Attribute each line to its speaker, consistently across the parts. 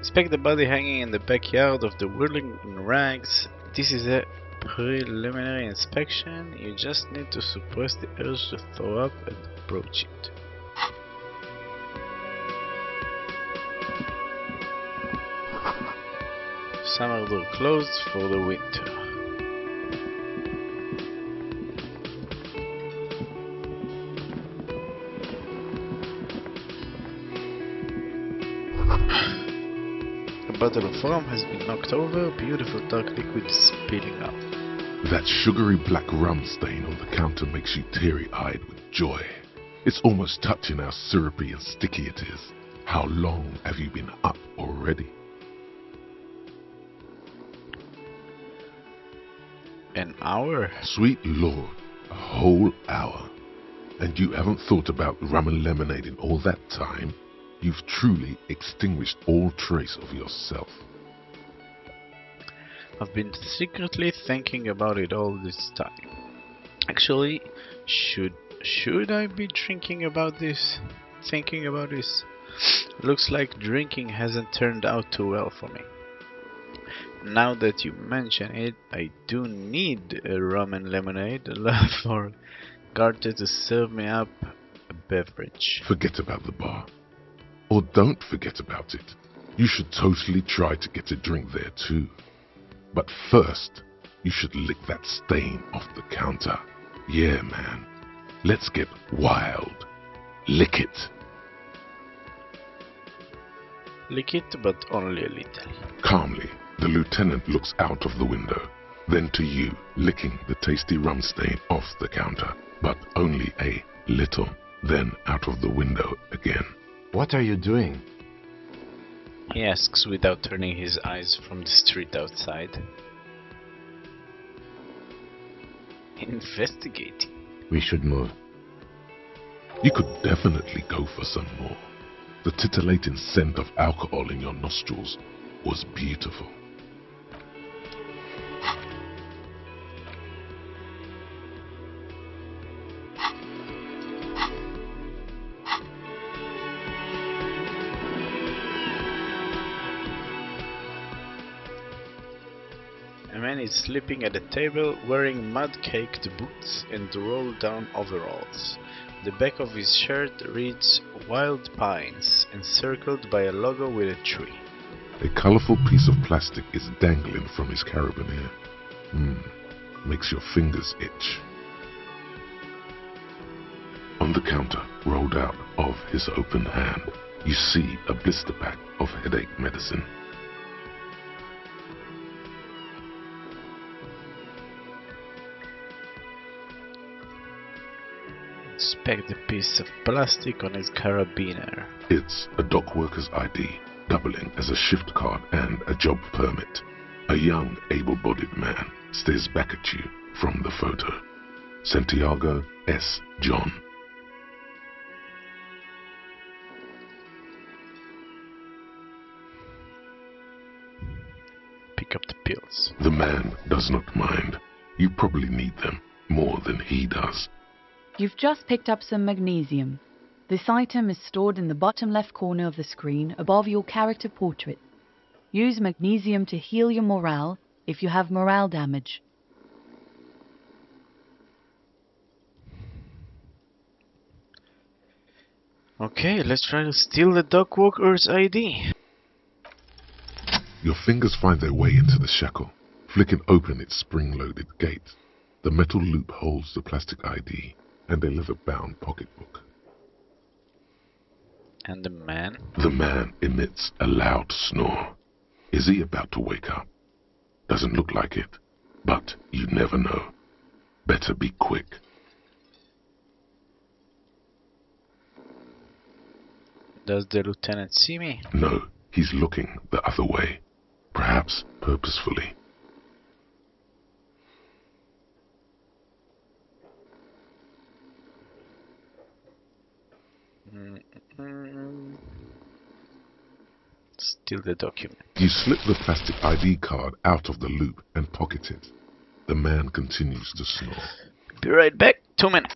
Speaker 1: Inspect the body hanging in the backyard of the whirling in rags. This is a preliminary inspection. You just need to suppress the urge to throw up and approach it. Summer door closed for the winter. A bottle of rum has been knocked over, beautiful dark liquid is spilling out.
Speaker 2: That sugary black rum stain on the counter makes you teary-eyed with joy. It's almost touching how syrupy and sticky it is. How long have you been up already?
Speaker 1: An hour?
Speaker 2: Sweet Lord, a whole hour. And you haven't thought about rum and lemonade in all that time? You've truly extinguished all trace of yourself.
Speaker 1: I've been secretly thinking about it all this time. Actually, should I be thinking about this? Looks like drinking hasn't turned out too well for me. Now that you mention it, I do need a rum and lemonade for Carter to serve me up a beverage.
Speaker 2: Forget about the bar. Or don't forget about it. You should totally try to get a drink there too. But first, you should lick that stain off the counter. Yeah, man. Let's get wild. Lick it.
Speaker 1: Lick it, but only a little.
Speaker 2: Calmly, the lieutenant looks out of the window, then to you, licking the tasty rum stain off the counter, but only a little, then out of the window again.
Speaker 3: What are you doing?
Speaker 1: He asks without turning his eyes from the street outside. Investigating.
Speaker 3: We should move.
Speaker 2: You could definitely go for some more. The titillating scent of alcohol in your nostrils was beautiful.
Speaker 1: A man is sleeping at a table wearing mud-caked boots and roll-down overalls. The back of his shirt reads Wild Pines, encircled by a logo with a tree.
Speaker 2: A colorful piece of plastic is dangling from his carabiner. Makes your fingers itch. On the counter, rolled out of his open hand, you see a blister pack of headache medicine.
Speaker 1: Inspect the piece of plastic on his carabiner.
Speaker 2: It's a dock worker's ID, doubling as a shift card and a job permit. A young, able-bodied man stares back at you from the photo. Santiago S. John.
Speaker 1: Pick up the pills.
Speaker 2: The man does not mind. You probably need them more than he does.
Speaker 4: You've just picked up some magnesium. This item is stored in the bottom left corner of the screen above your character portrait. Use magnesium to heal your morale if you have morale damage.
Speaker 1: Okay, let's try to steal the dock worker's ID.
Speaker 2: Your fingers find their way into the shackle, flicking open its spring-loaded gate. The metal loop holds the plastic ID and a leather-bound pocketbook.
Speaker 1: And the man?
Speaker 2: The man emits a loud snore. Is he about to wake up? Doesn't look like it, but you never know. Better be quick.
Speaker 1: Does the lieutenant see me?
Speaker 2: No, he's looking the other way, perhaps purposefully.
Speaker 1: Steal the document.
Speaker 2: You slip the plastic ID card out of the loop and pocket it. The man continues to snore.
Speaker 1: Be right back. 2 minutes.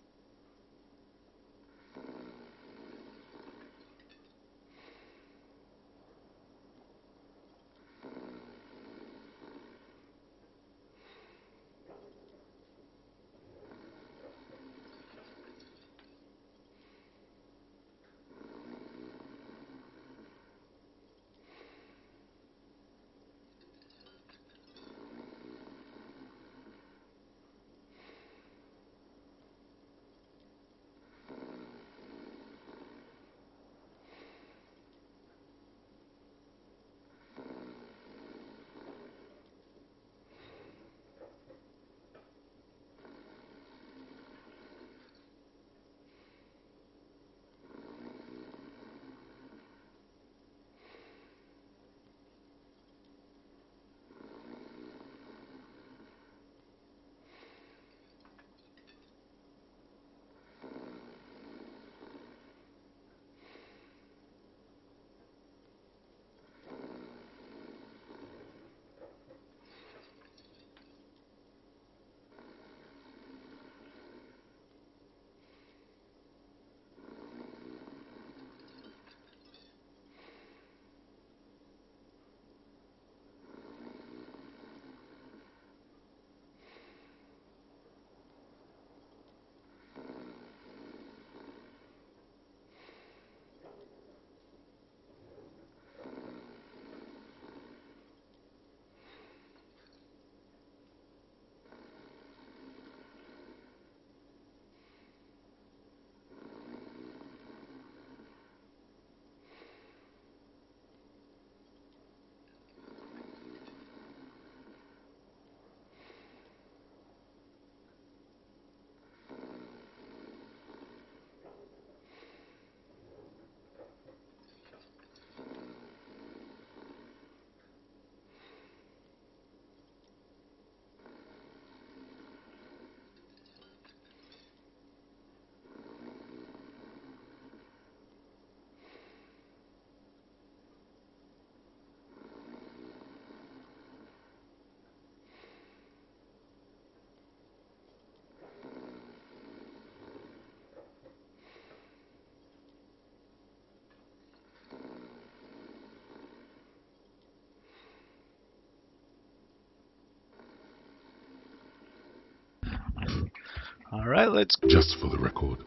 Speaker 1: Alright, let's go.
Speaker 2: Just for the record,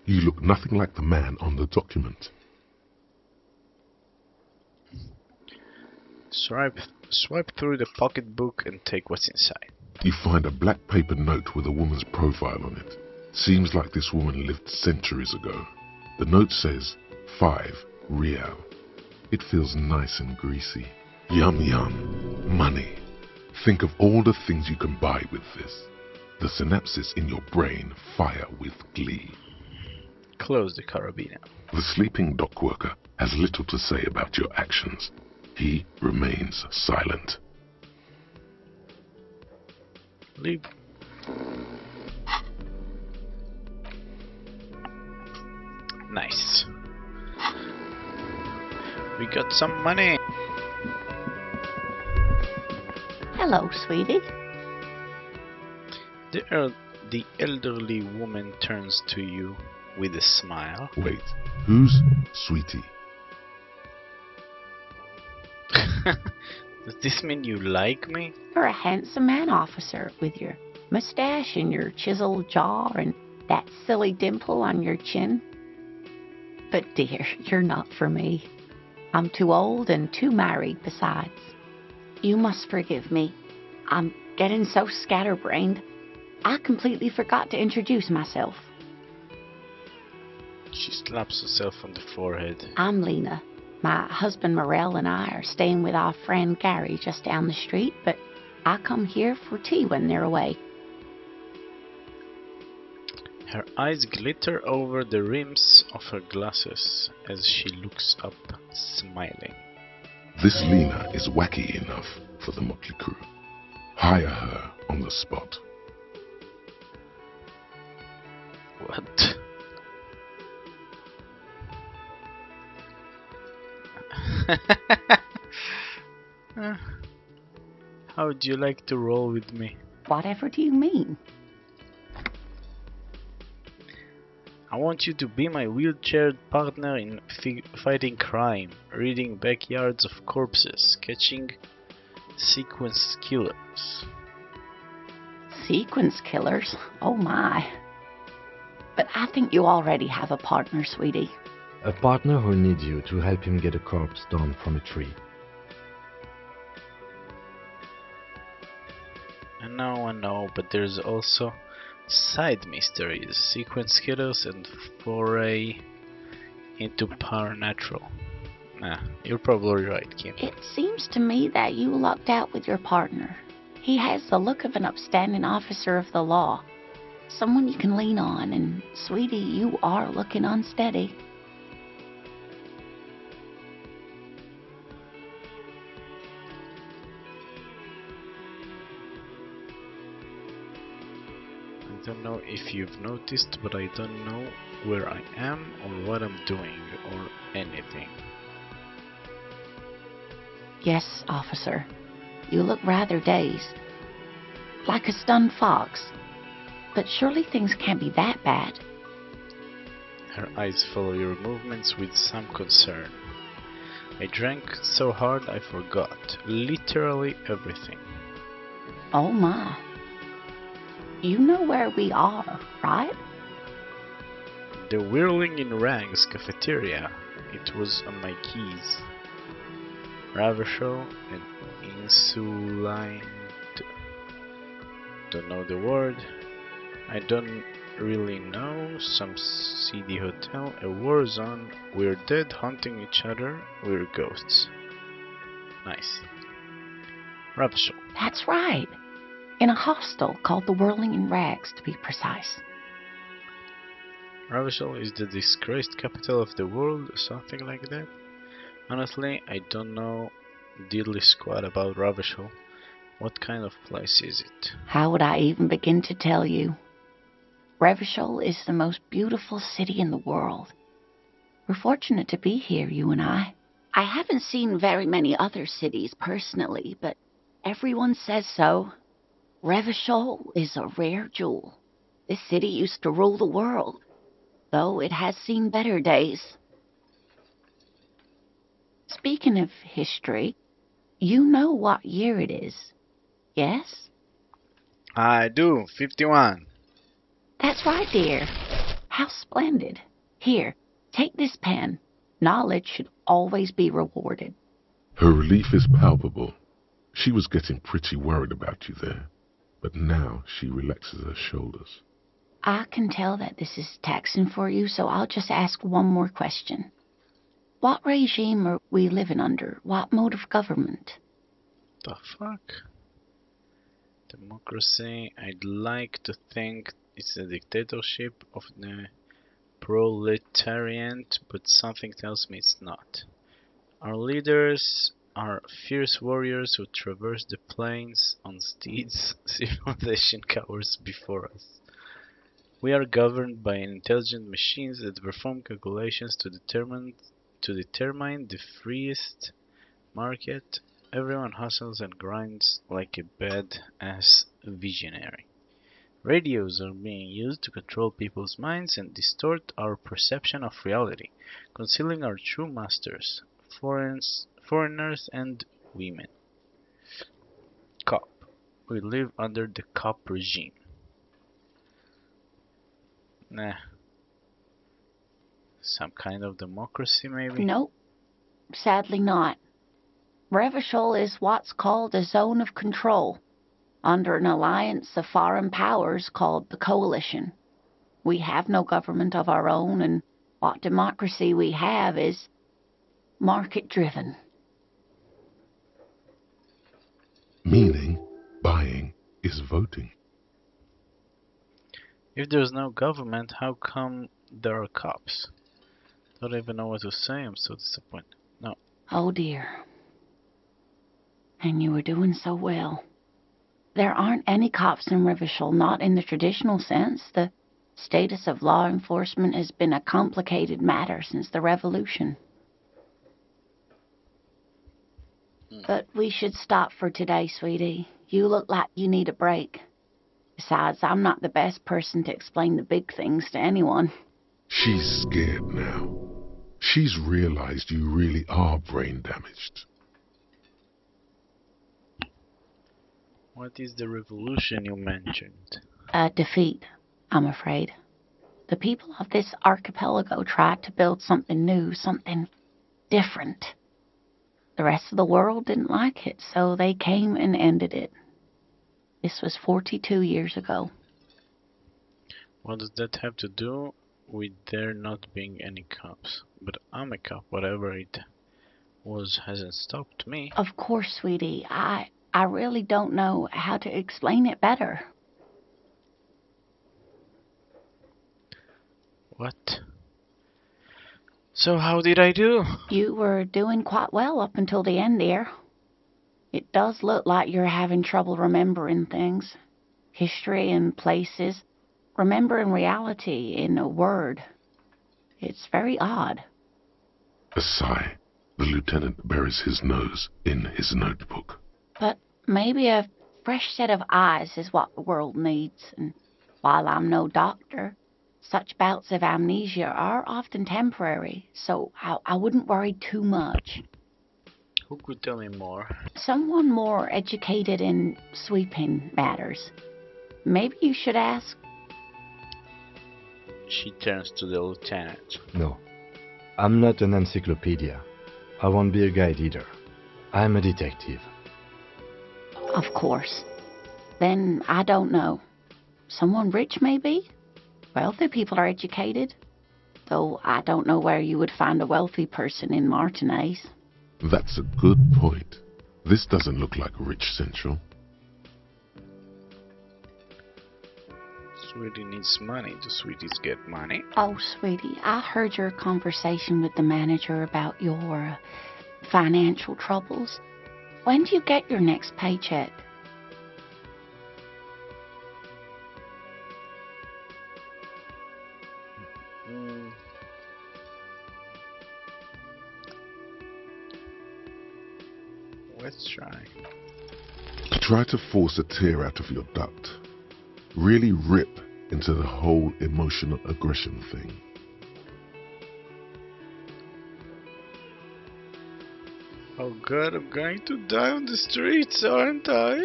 Speaker 2: you look nothing like the man on the document.
Speaker 1: Swipe through the pocketbook and take what's inside.
Speaker 2: You find a black paper note with a woman's profile on it. Seems like this woman lived centuries ago. The note says 5 real. It feels nice and greasy. Yum yum. Money. Think of all the things you can buy with this. The synapses in your brain fire with glee.
Speaker 1: Close the carabiner.
Speaker 2: The sleeping dock worker has little to say about your actions. He remains silent.
Speaker 1: Leave. Nice. We got some money.
Speaker 5: Hello, sweetie.
Speaker 1: The elderly woman turns to you with a smile.
Speaker 2: Wait, who's Sweetie?
Speaker 1: Does this mean you like me?
Speaker 5: You're a handsome man, officer, with your mustache and your chiseled jaw and that silly dimple on your chin. But dear, you're not for me. I'm too old and too married besides. You must forgive me. I'm getting so scatterbrained. I completely forgot to introduce myself.
Speaker 1: She slaps herself on the forehead.
Speaker 5: I'm Lena. My husband Morel and I are staying with our friend Gary just down the street, but I come here for tea when they're away.
Speaker 1: Her eyes glitter over the rims of her glasses as she looks up, smiling.
Speaker 2: This Lena is wacky enough for the motley crew. Hire her on the spot.
Speaker 1: What? How would you like to roll with me?
Speaker 5: Whatever do you mean?
Speaker 1: I want you to be my wheelchair partner in fighting crime, reading backyards of corpses, catching sequence killers.
Speaker 5: Sequence killers? Oh my. But I think you already have a partner, sweetie.
Speaker 3: A partner who needs you to help him get a corpse down from a tree.
Speaker 1: I know, but there's also side mysteries, sequence killers, and foray into paranatural. Nah, you're probably right, Kim.
Speaker 5: It seems to me that you lucked out with your partner. He has the look of an upstanding officer of the law. Someone you can lean on, and sweetie, you are looking unsteady.
Speaker 1: I don't know if you've noticed, but I don't know where I am or what I'm doing or anything.
Speaker 5: Yes, officer. You look rather dazed. Like a stunned fox. But surely things can't be that bad.
Speaker 1: Her eyes follow your movements with some concern. I drank so hard I forgot literally everything.
Speaker 5: Oh my. You know where we are, right?
Speaker 1: The Whirling in Rags cafeteria. It was on my keys. Ravishal and Insulined. Don't know the word. I don't really know. Some seedy hotel, a war zone. We're dead hunting each other. We're ghosts. Nice. Ravishal.
Speaker 5: That's right. In a hostel called the Whirling in Rags, to be precise.
Speaker 1: Ravishal is the disgraced capital of the world, or something like that. Honestly, I don't know diddly squat about Ravishal. What kind of place is it?
Speaker 5: How would I even begin to tell you? Revachol is the most beautiful city in the world. We're fortunate to be here, you and I. I haven't seen very many other cities personally, but everyone says so. Revachol is a rare jewel. This city used to rule the world, though it has seen better days. Speaking of history, you know what year it is, yes?
Speaker 1: I do, 51.
Speaker 5: That's right, dear. How splendid. Here, take this pen. Knowledge should always be rewarded.
Speaker 2: Her relief is palpable. She was getting pretty worried about you there, but now she relaxes her shoulders.
Speaker 5: I can tell that this is taxing for you, so I'll just ask one more question. What regime are we living under? What mode of government?
Speaker 1: The fuck? Democracy. I'd like to think it's a dictatorship of the proletariat, but something tells me it's not. Our leaders are fierce warriors who traverse the plains on steeds. Civilization cowers before us. We are governed by intelligent machines that perform calculations to determine the freest market. Everyone hustles and grinds like a bad-ass visionary. Radios are being used to control people's minds and distort our perception of reality, concealing our true masters, foreigners and women. Cop. We live under the cop regime. Nah. Some kind of democracy, maybe?
Speaker 5: Nope, sadly not. Revachol is what's called a zone of control, under an alliance of foreign powers called the Coalition. We have no government of our own, and what democracy we have is market-driven.
Speaker 2: Meaning, buying is voting.
Speaker 1: If there's no government, how come there are cops? Don't even know what to say, I'm so disappointed. No.
Speaker 5: Oh dear. And you were doing so well. There aren't any cops in Revachol, not in the traditional sense. The status of law enforcement has been a complicated matter since the revolution. But we should stop for today, sweetie. You look like you need a break. Besides, I'm not the best person to explain the big things to anyone.
Speaker 2: She's scared now. She's realized you really are brain damaged.
Speaker 1: What is the revolution you mentioned?
Speaker 5: A defeat, I'm afraid. The people of this archipelago tried to build something new, something different. The rest of the world didn't like it, so they came and ended it. This was 42 years ago.
Speaker 1: What does that have to do with there not being any cops? But I'm a cop, whatever it was hasn't stopped me.
Speaker 5: Of course, sweetie. I really don't know how to explain it better.
Speaker 1: What? So how did I do?
Speaker 5: You were doing quite well up until the end, dear. It does look like you're having trouble remembering things. History and places. Remembering reality in a word. It's very odd.
Speaker 2: A sigh. The lieutenant buries his nose in his notebook.
Speaker 5: But maybe a fresh set of eyes is what the world needs. And while I'm no doctor, such bouts of amnesia are often temporary, so I wouldn't worry too much.
Speaker 1: Who could tell me more?
Speaker 5: Someone more educated in sweeping matters. Maybe you should ask.
Speaker 1: She turns to the lieutenant.
Speaker 3: No, I'm not an encyclopedia. I won't be a guide either. I'm a detective.
Speaker 5: Of course. Then I don't know. Someone rich, maybe? Wealthy people are educated. Though I don't know where you would find a wealthy person in Martinez.
Speaker 2: That's a good point. This doesn't look like Rich Central.
Speaker 1: Sweetie needs money. Do sweeties get money?
Speaker 5: Oh, sweetie, I heard your conversation with the manager about your financial troubles. When do you get your next paycheck?
Speaker 1: Let's try.
Speaker 2: Try to force a tear out of your duct. Really rip into the whole emotional aggression thing.
Speaker 1: Oh god, I'm going to die on the streets, aren't I?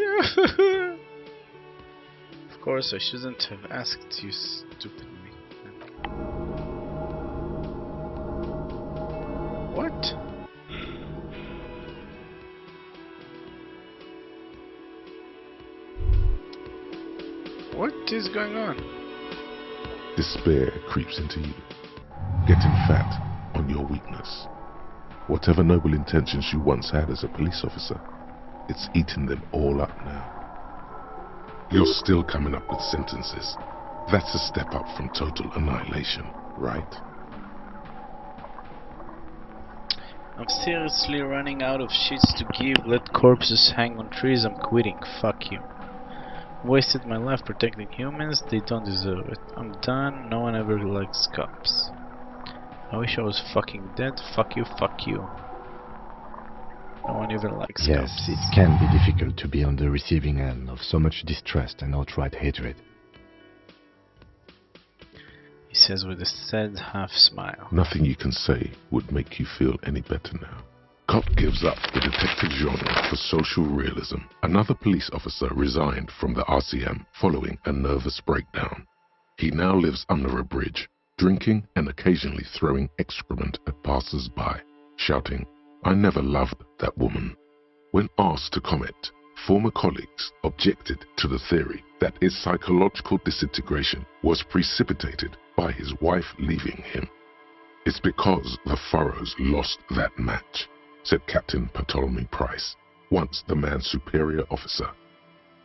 Speaker 1: Of course, I shouldn't have asked you, stupid me. What? What is going on?
Speaker 2: Despair creeps into you, getting fat on your weakness. Whatever noble intentions you once had as a police officer, it's eaten them all up now. You're still coming up with sentences. That's a step up from total annihilation, right?
Speaker 1: I'm seriously running out of shits to give. Let corpses hang on trees. I'm quitting. Fuck you. Wasted my life protecting humans. They don't deserve it. I'm done. No one ever likes cops. I wish I was fucking dead. Fuck you, fuck you. No one even likes
Speaker 3: Yes,
Speaker 1: cops.
Speaker 3: it can be difficult to be on the receiving end of so much distrust and outright hatred.
Speaker 1: He says with a sad half smile.
Speaker 2: Nothing you can say would make you feel any better now. Cop gives up the detective genre for social realism. Another police officer resigned from the RCM following a nervous breakdown. He now lives under a bridge, drinking and occasionally throwing excrement at passers-by, shouting, "I never loved that woman." When asked to comment, former colleagues objected to the theory that his psychological disintegration was precipitated by his wife leaving him. "It's because the Furrows lost that match," said Captain Ptolemy Price, once the man's superior officer.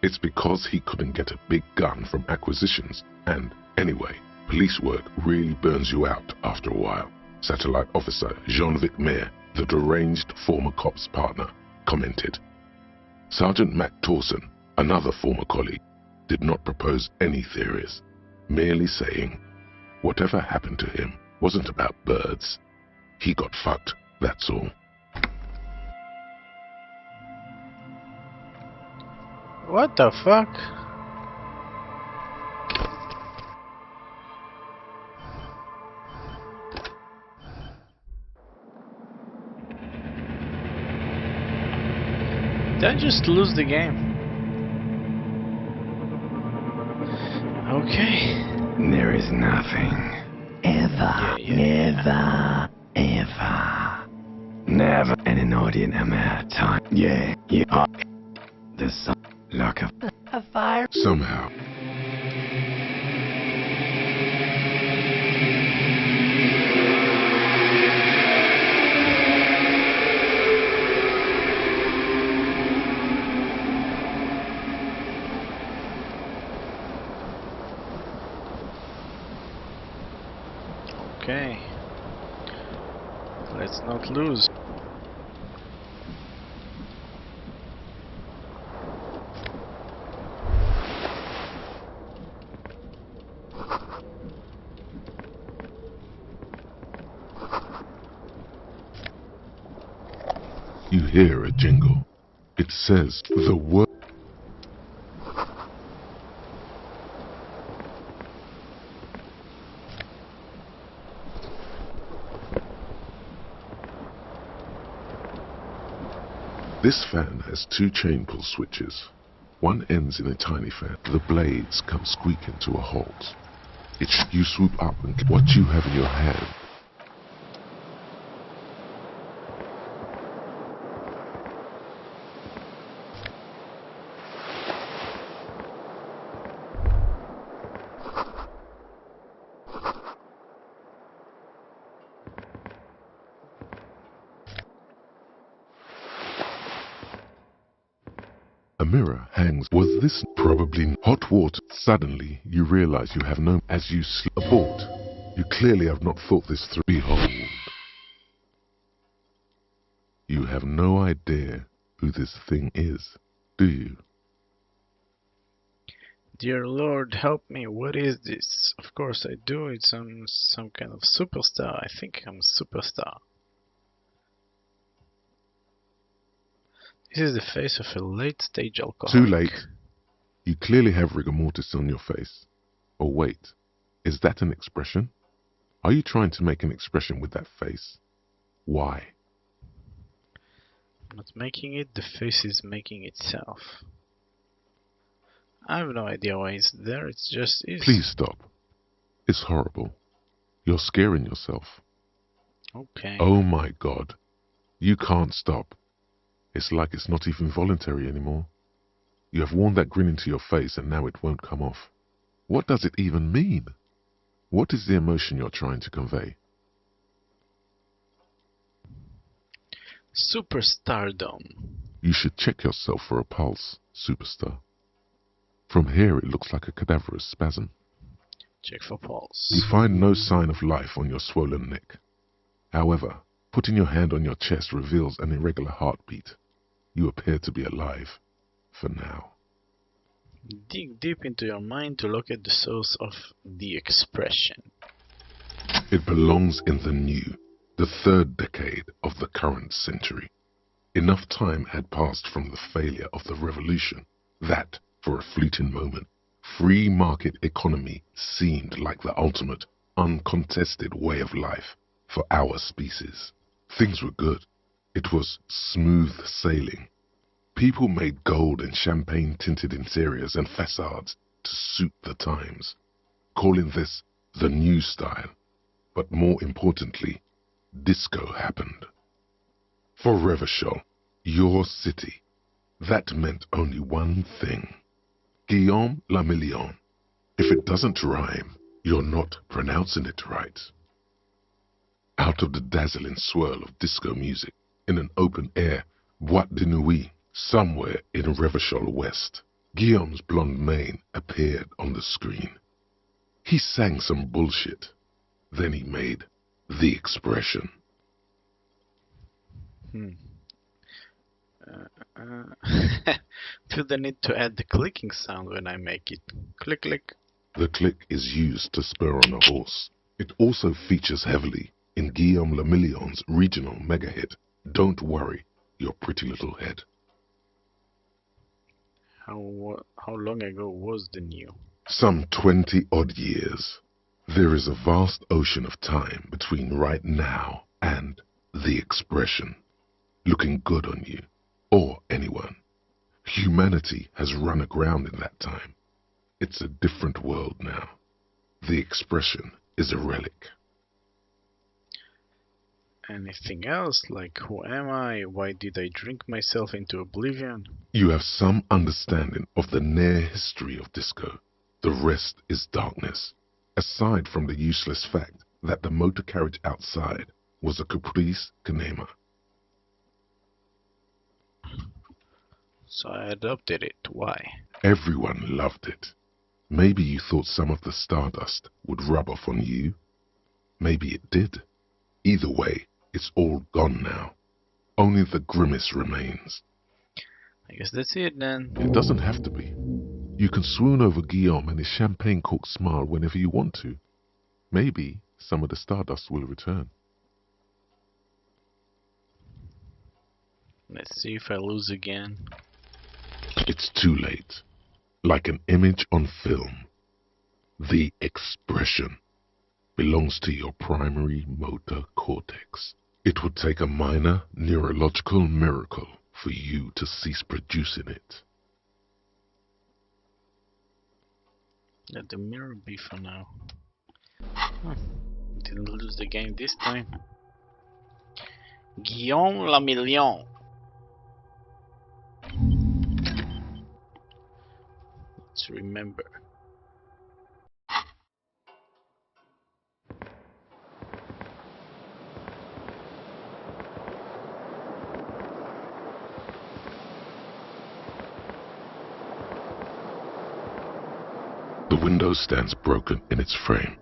Speaker 2: "It's because he couldn't get a big gun from acquisitions, and anyway, police work really burns you out after a while," Satellite Officer Jean-Vic Mayer, the deranged former cop's partner, commented. Sergeant Matt Torson, another former colleague, did not propose any theories, merely saying, "Whatever happened to him wasn't about birds. He got fucked, that's all."
Speaker 1: What the fuck? Did I just lose the game? Okay.
Speaker 3: There is nothing. Ever, never an inordinate amount of time. Yeah, you are. The sun, like a fire.
Speaker 2: Somehow,
Speaker 1: Okay. Let's not lose.
Speaker 2: you hear a jingle. It says the word. This fan has two chain pull switches. One ends in a tiny fan. The blades come squeaking to a halt. You swoop up and get what you have in your hand. A mirror hangs. Was this probably hot water? Suddenly, you realize you have no. As you abort, you clearly have not thought this through. Behold, you have no idea who this thing is, do you?
Speaker 1: Dear Lord, help me. What is this? Of course I do. It's some kind of superstar. I think I'm a superstar. This is the face of a late-stage alcoholic.
Speaker 2: Too late. You clearly have rigor mortis on your face. Oh wait, is that an expression? Are you trying to make an expression with that face? Why?
Speaker 1: I'm not making it, the face is making itself. I have no idea why it's there, it just is.
Speaker 2: Please stop. It's horrible. You're scaring yourself.
Speaker 1: Okay.
Speaker 2: Oh my God. You can't stop. It's like it's not even voluntary anymore. You have worn that grin into your face and now it won't come off. What does it even mean? What is the emotion you're trying to convey?
Speaker 1: Superstardom.
Speaker 2: You should check yourself for a pulse, superstar. From here it looks like a cadaverous spasm.
Speaker 1: Check for pulse.
Speaker 2: You find no sign of life on your swollen neck. However, putting your hand on your chest reveals an irregular heartbeat. You appear to be alive. For now.
Speaker 1: Dig deep into your mind to look at the source of the expression.
Speaker 2: It belongs in the new, the third decade of the current century. Enough time had passed from the failure of the revolution that, for a fleeting moment, free market economy seemed like the ultimate, uncontested way of life for our species. Things were good. It was smooth sailing. People made gold and champagne-tinted interiors and facades to suit the times, calling this the new style. But more importantly, disco happened. For Revachol, your city, that meant only one thing. Guillaume le Million. If it doesn't rhyme, you're not pronouncing it right. Out of the dazzling swirl of disco music, in an open-air boîte de nuit, somewhere in Revachol West, Guillaume's blonde mane appeared on the screen. He sang some bullshit. Then he made the expression.
Speaker 1: Do they need to add the clicking sound when I make it? Click, click.
Speaker 2: The click is used to spur on a horse. It also features heavily in Guillaume le Million's regional mega hit, Don't Worry Your Pretty Little Head.
Speaker 1: How long ago was the new?
Speaker 2: Some 20-odd years. There is a vast ocean of time between right now and the expression. Looking good on you, or anyone. Humanity has run aground in that time. It's a different world now. The expression is a relic.
Speaker 1: Anything else? Like, who am I? Why did I drink myself into oblivion?
Speaker 2: You have some understanding of the near history of disco. The rest is darkness, aside from the useless fact that the motor carriage outside was a caprice canema.
Speaker 1: So I adopted it. Why?
Speaker 2: Everyone loved it. Maybe you thought some of the stardust would rub off on you. Maybe it did. Either way, it's all gone now. Only the grimace remains.
Speaker 1: I guess that's it then.
Speaker 2: It doesn't have to be. You can swoon over Guillaume and his champagne-corked smile whenever you want to. Maybe some of the stardust will return.
Speaker 1: Let's see if I lose again.
Speaker 2: It's too late. Like an image on film. The expression belongs to your primary motor cortex. It would take a minor neurological miracle for you to cease producing it.
Speaker 1: Let the mirror be for now. Didn't lose the game this time. Guillaume le Million. Let's remember.
Speaker 2: The window stands broken in its frame.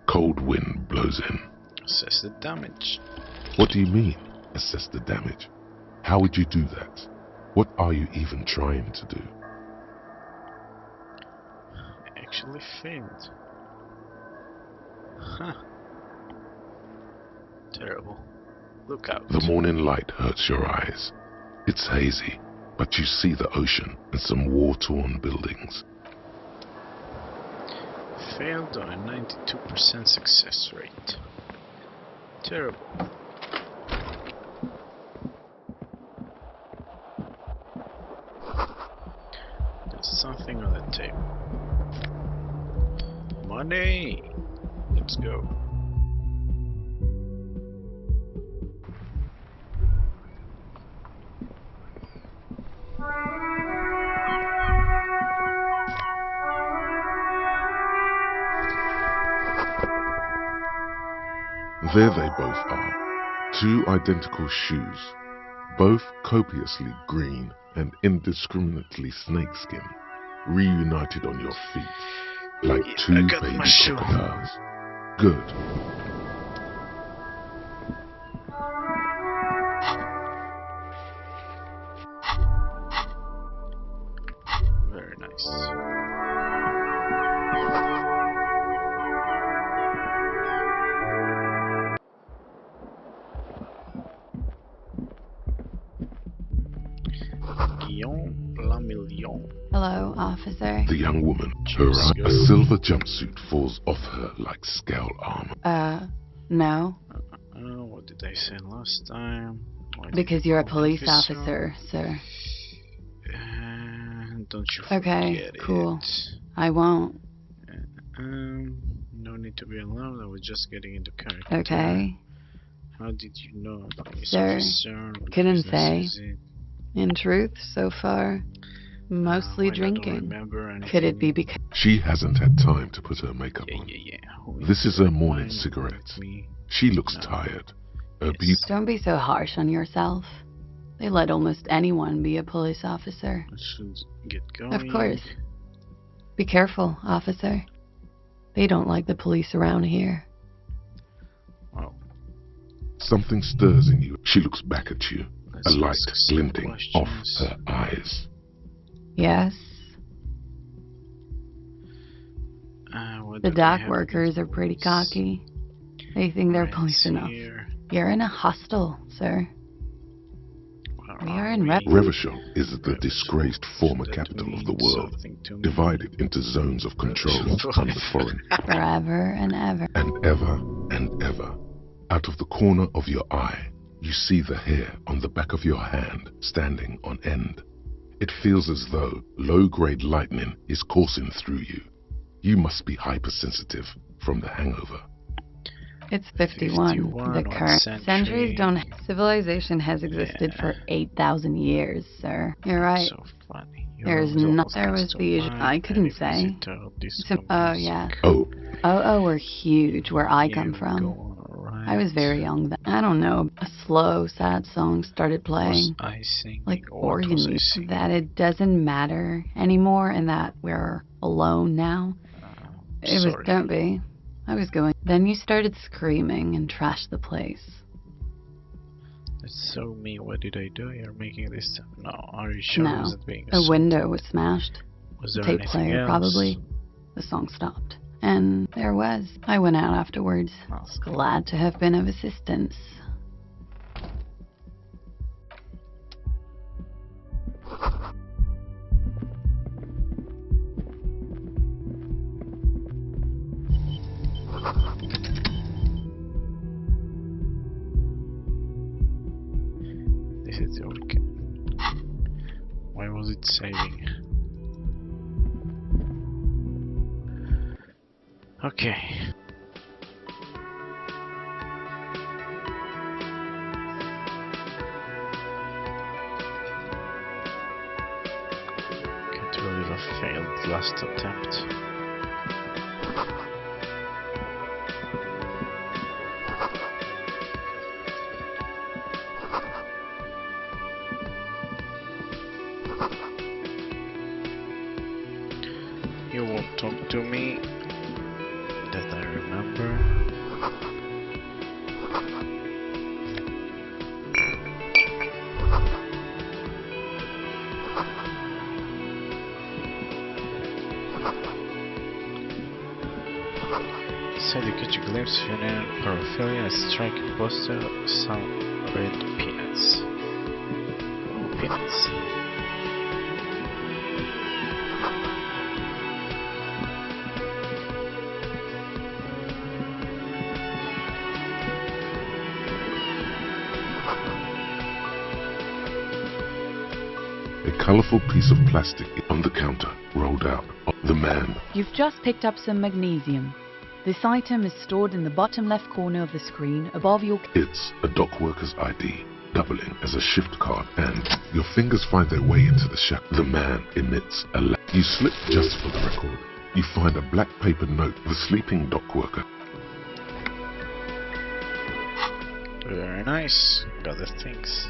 Speaker 2: Cold wind blows in.
Speaker 1: Assess the damage.
Speaker 2: What do you mean, assess the damage? How would you do that? What are you even trying to do?
Speaker 1: I actually failed. Huh. Terrible. Look out.
Speaker 2: The morning light hurts your eyes. It's hazy, but you see the ocean and some war-torn buildings.
Speaker 1: Failed on a 92% success rate. Terrible. There's something on the save. Money! Let's go.
Speaker 2: There they both are. Two identical shoes, both copiously green and indiscriminately snakeskin, reunited on your feet, like
Speaker 1: Yeah,
Speaker 2: two
Speaker 1: I got my
Speaker 2: baby
Speaker 1: shoe.
Speaker 2: crocodiles. Good.
Speaker 1: Very nice. Guillaume Lamillion.
Speaker 4: Hello, officer.
Speaker 2: The young woman, her eye, a silver jumpsuit falls off her like scale armor.
Speaker 4: No.
Speaker 1: What did I say last time?
Speaker 4: Because you're a police officer, sir.
Speaker 1: Don't you
Speaker 4: Okay,
Speaker 1: forget
Speaker 4: cool.
Speaker 1: it.
Speaker 4: I won't.
Speaker 1: No need to be alarmed. I was just getting into character.
Speaker 4: Okay.
Speaker 1: How did you know? Police
Speaker 4: Sir,
Speaker 1: officer? What
Speaker 4: couldn't
Speaker 1: business
Speaker 4: say.
Speaker 1: is it?
Speaker 4: In truth, so far, mostly
Speaker 1: Well, I don't
Speaker 4: drinking.
Speaker 1: remember anything.
Speaker 4: Could it be because...
Speaker 2: She hasn't had time to put her makeup on.
Speaker 1: Yeah.
Speaker 2: This is her morning
Speaker 1: Fine
Speaker 2: cigarette.
Speaker 1: with me.
Speaker 2: She looks
Speaker 1: No.
Speaker 2: tired. Her
Speaker 1: Yes.
Speaker 2: beauty
Speaker 4: Don't be so harsh on yourself. They let almost anyone be a police officer.
Speaker 1: I should get going.
Speaker 4: Of course. Be careful, officer. They don't like the police around here.
Speaker 1: Oh,
Speaker 2: Something stirs in you. She looks back at you,
Speaker 1: let's
Speaker 2: a light
Speaker 1: ask some
Speaker 2: glinting off
Speaker 1: questions.
Speaker 2: her eyes.
Speaker 4: Yes?
Speaker 1: What
Speaker 4: The
Speaker 1: do they
Speaker 4: dock
Speaker 1: have
Speaker 4: workers
Speaker 1: against
Speaker 4: are pretty
Speaker 1: police?
Speaker 4: cocky. They think they're
Speaker 1: Rents
Speaker 4: police enough.
Speaker 1: here.
Speaker 4: You're in a hostel, sir.
Speaker 1: Where
Speaker 4: We are in Rep-
Speaker 2: Revachol is the
Speaker 1: Revachol.
Speaker 2: disgraced former
Speaker 1: That
Speaker 2: capital of the
Speaker 1: means
Speaker 2: world,
Speaker 1: something to me.
Speaker 2: divided into zones of control under foreign.
Speaker 4: Forever and ever.
Speaker 2: And ever, out of the corner of your eye, you see the hair on the back of your hand standing on end. It feels as though low-grade lightning is coursing through you. You must be hypersensitive from the hangover.
Speaker 4: It's 51.
Speaker 1: 51,
Speaker 4: The
Speaker 1: what
Speaker 4: current
Speaker 1: century?
Speaker 4: centuries don't. Civilization has existed for 8,000 years, sir. You're right.
Speaker 1: So funny.
Speaker 4: There's
Speaker 1: not.
Speaker 4: there was the I couldn't say. Oh yeah.
Speaker 2: Oh,
Speaker 4: Were huge where I come from. I was very young then. I don't know. A slow, sad song started playing.
Speaker 1: I singing?
Speaker 4: Like
Speaker 1: What was I
Speaker 4: organ.
Speaker 1: singing?
Speaker 4: That it doesn't matter anymore and that we're alone now. It was,
Speaker 1: Sorry.
Speaker 4: don't be. I was going. Then you started screaming and trashed the place.
Speaker 1: That's so me. What did I do? You're making this stuff. No, are you sure?
Speaker 4: No.
Speaker 1: Was it being
Speaker 4: A window was smashed.
Speaker 1: Was
Speaker 4: The
Speaker 1: there
Speaker 4: tape
Speaker 1: anything
Speaker 4: player
Speaker 1: else?
Speaker 4: probably. The song stopped. And there was. I went out afterwards.
Speaker 1: Oh,
Speaker 4: Glad to have been of assistance.
Speaker 1: this is okay. Why was it saving? Okay. Can't believe I failed last attempt. You won't talk to me. That I remember. Inside you catch a glimpse of your inner paraphernalia, a striking poster of some red peanuts. Oh, peanuts.
Speaker 2: A colorful piece of plastic on the counter rolled out. The man.
Speaker 4: You've just picked up some magnesium. This item is stored in the bottom left corner of the screen above your...
Speaker 2: It's a dock worker's ID, doubling as a shift card, and your fingers find their way into the shack. The man emits a You slip just for the record. You find a black paper note with a sleeping dock worker.
Speaker 1: Very nice. Got the things.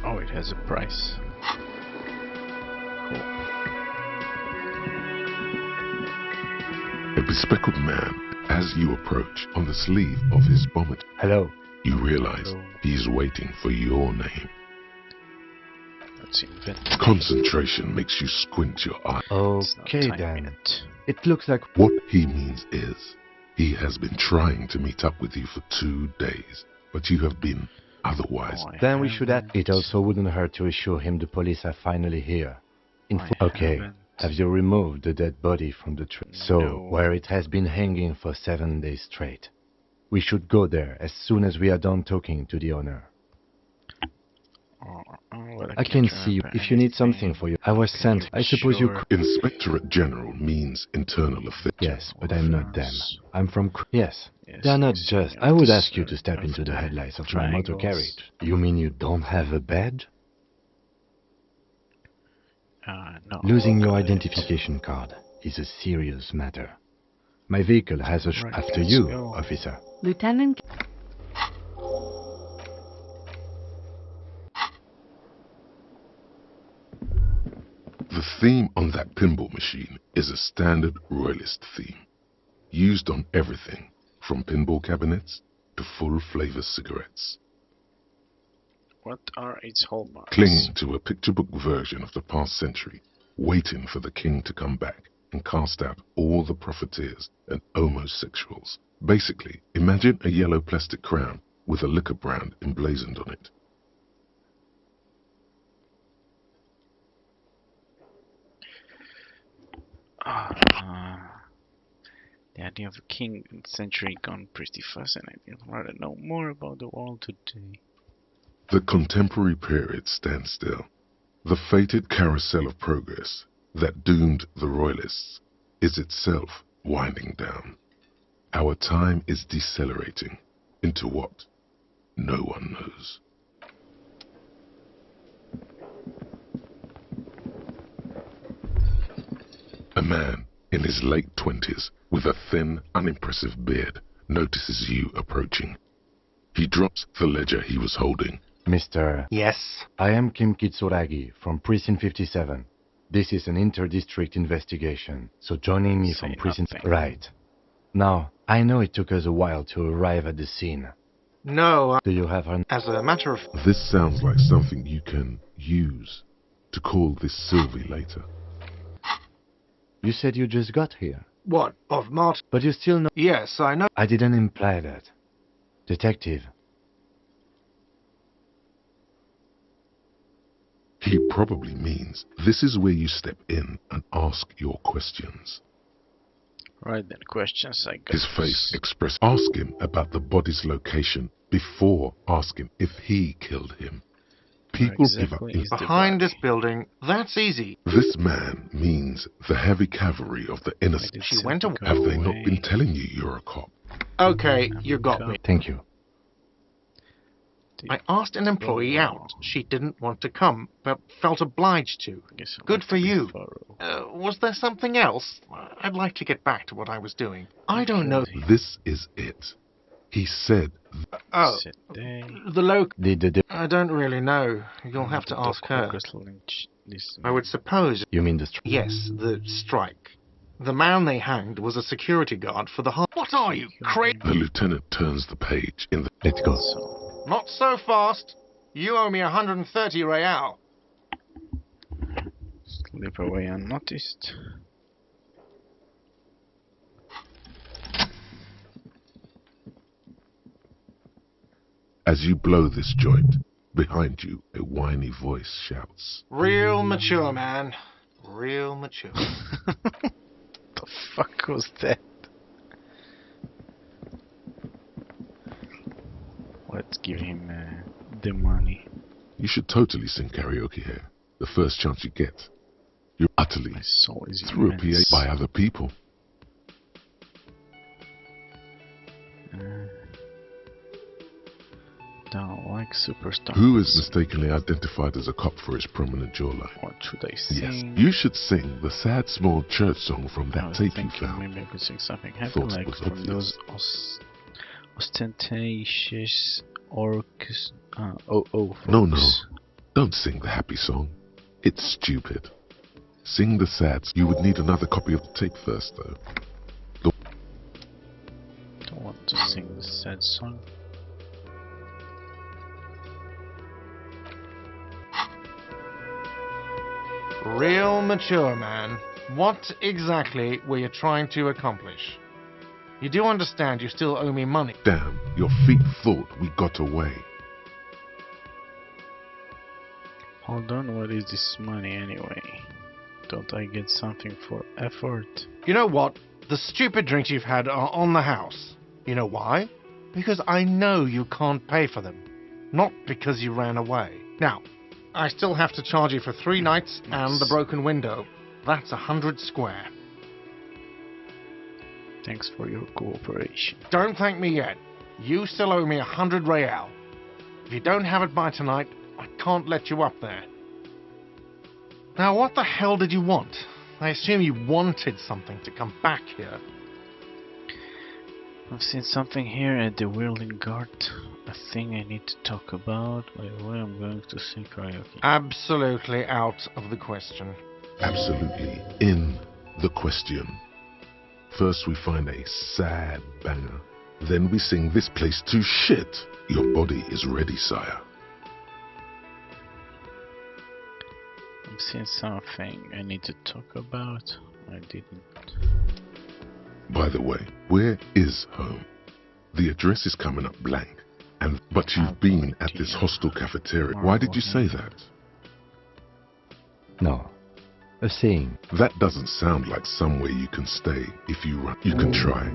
Speaker 1: Oh, it has a price. Cool.
Speaker 2: A bespectacled man, as you approach, on the sleeve of his bomber.
Speaker 3: Hello.
Speaker 2: You realize
Speaker 1: Hello.
Speaker 2: he's waiting for your name.
Speaker 1: Let's invent.
Speaker 2: Concentration makes you squint your eye.
Speaker 1: It's not
Speaker 3: Okay
Speaker 1: time
Speaker 3: then.
Speaker 1: yet.
Speaker 3: It looks like...
Speaker 2: What he means is, he has been trying to meet up with you for 2 days, but you have been otherwise.
Speaker 1: Oh, I
Speaker 3: Then we should add... It
Speaker 1: haven't.
Speaker 3: also wouldn't hurt to assure him the police are finally here. Okay.
Speaker 1: haven't.
Speaker 3: Have you removed the dead body from the tree? So,
Speaker 1: No.
Speaker 3: where it has been hanging for 7 days straight. We should go there as soon as we are done talking to the owner.
Speaker 1: Well,
Speaker 3: I can see you. If you need something for you, I was sent. I suppose you...
Speaker 2: Inspectorate General means internal affairs.
Speaker 3: Yes, but I'm not them. I'm from... Yes.
Speaker 1: Yes,
Speaker 3: They are not
Speaker 1: yes,
Speaker 3: just...
Speaker 1: you
Speaker 3: I would
Speaker 1: have
Speaker 3: ask you to step
Speaker 1: of
Speaker 3: into the
Speaker 1: the
Speaker 3: headlights of my motor
Speaker 1: triangles.
Speaker 3: carriage. You mean you don't have a badge?
Speaker 1: No.
Speaker 3: Losing your
Speaker 1: got it.
Speaker 3: identification card is a serious matter. My vehicle has a...
Speaker 1: Right,
Speaker 3: After
Speaker 1: let's
Speaker 3: you,
Speaker 1: go.
Speaker 3: officer.
Speaker 4: Lieutenant...
Speaker 2: The theme on that pinball machine is a standard royalist theme, used on everything from pinball cabinets to full-flavor cigarettes.
Speaker 1: What are its hallmarks?
Speaker 2: Clinging to a picture book version of the past century, waiting for the king to come back and cast out all the profiteers and homosexuals. Basically, imagine a yellow plastic crown with a liquor brand emblazoned on it.
Speaker 1: The idea of a king in century gone pretty fascinating. I'd rather know more about the world today.
Speaker 2: The contemporary period stands still. The fated carousel of progress that doomed the royalists is itself winding down. Our time is decelerating into what no one knows. A man in his late 20s with a thin, unimpressive beard notices you approaching. He drops the ledger he was holding.
Speaker 3: Mr.
Speaker 6: Yes?
Speaker 3: I am Kim Kitsuragi from Precinct 57. This is an inter-district investigation, so joining me
Speaker 1: Say
Speaker 3: from Precinct...
Speaker 1: nothing.
Speaker 3: Right. Now, I know it took us a while to arrive at the scene.
Speaker 6: No,
Speaker 3: Do you have an...
Speaker 6: as a matter of...
Speaker 2: This sounds like something you can use to call this Sylvie later.
Speaker 3: You said you just got here,
Speaker 6: What? Of Martin?
Speaker 3: but you still know...
Speaker 6: Yes, I know.
Speaker 3: I didn't imply that. Detective,
Speaker 2: He probably means this is where you step in and ask your questions.
Speaker 1: Right then, questions I got.
Speaker 2: His face expressed. Ask him about the body's location before asking if he killed him. People give up.
Speaker 1: exactly is the
Speaker 6: Behind
Speaker 1: body?
Speaker 6: this building. That's easy.
Speaker 2: This man means the heavy cavalry of the
Speaker 1: Why
Speaker 2: innocent.
Speaker 1: did
Speaker 6: She
Speaker 1: Sylvie
Speaker 6: went away.
Speaker 1: go
Speaker 2: Have they not
Speaker 1: away?
Speaker 2: been telling you you're a cop?
Speaker 6: Okay, you got me.
Speaker 3: thank you.
Speaker 1: Did-
Speaker 6: I asked an employee out. She didn't want to come, but felt obliged to.
Speaker 1: Guess I'll
Speaker 6: Good
Speaker 1: have
Speaker 6: for
Speaker 1: to be
Speaker 6: you.
Speaker 1: thorough.
Speaker 6: Was there something else? I'd like to get back to what I was doing. I don't know.
Speaker 2: This is it. He said
Speaker 6: Oh,
Speaker 1: Said they-
Speaker 6: the loc...
Speaker 3: The...
Speaker 6: I don't really know. You'll have to
Speaker 1: The
Speaker 6: ask her.
Speaker 1: Caucus lynch this
Speaker 6: I would suppose...
Speaker 3: You mean the...
Speaker 6: Yes, the strike. The man they hanged was a security guard for the whole... What are you, crazy?
Speaker 2: the lieutenant turns the page in the...
Speaker 3: Let's go.
Speaker 1: So,
Speaker 6: Not so fast. You owe me 130 real.
Speaker 1: slip away unnoticed.
Speaker 2: As you blow this joint, behind you a whiny voice shouts.
Speaker 6: Real mature, man. Real mature.
Speaker 1: The fuck was that? Let's give him the money.
Speaker 2: You should totally sing karaoke here, the first chance you get. utterly
Speaker 1: My soul is
Speaker 2: through a PA
Speaker 1: immense.
Speaker 2: by other people.
Speaker 1: Don't like superstars.
Speaker 2: Who is mistakenly identified as a cop for his prominent jawline?
Speaker 1: What should I
Speaker 2: Yes,
Speaker 1: sing?
Speaker 2: you should sing the sad small church song from
Speaker 1: I
Speaker 2: that
Speaker 1: was
Speaker 2: tape you
Speaker 1: thinking
Speaker 2: found.
Speaker 1: maybe I could sing something happy,
Speaker 2: Thought it
Speaker 1: like
Speaker 2: was
Speaker 1: from
Speaker 2: obvious.
Speaker 1: those ostentatious orcs. Folks.
Speaker 2: No, don't sing the happy song. It's stupid. Sing the sad. You would need another copy of the tape first, though.
Speaker 1: Don't want to sing the sad song.
Speaker 6: Real mature man. What exactly were you trying to accomplish? You do understand you still owe me money.
Speaker 2: Damn, your feet thought we got away.
Speaker 1: Hold on, what is this money anyway? Don't I get something for effort?
Speaker 6: You know what? The stupid drinks you've had are on the house. You know why? Because I know you can't pay for them. Not because you ran away. Now, I still have to charge you for 3 nights and the broken window. That's 100 square.
Speaker 1: Thanks for your cooperation.
Speaker 6: Don't thank me yet. You still owe me 100 real. If you don't have it by tonight, I can't let you up there. Now, what the hell did you want? I assume you wanted something to come back here.
Speaker 1: I've seen something here at the Whirling Guard. A thing I need to talk about. By the way, I'm going to sing karaoke.
Speaker 6: Absolutely out of the question.
Speaker 2: Absolutely in the question. First we find a sad banger. Then we sing this place to shit. Your body is ready, sire.
Speaker 1: I've seen something I need to talk about. I didn't.
Speaker 2: By the way, where is home? The address is coming up blank. But you've been at this hostel cafeteria. Why did you say that?
Speaker 3: No. A saying.
Speaker 2: That doesn't sound like somewhere you can stay if you run. You can try.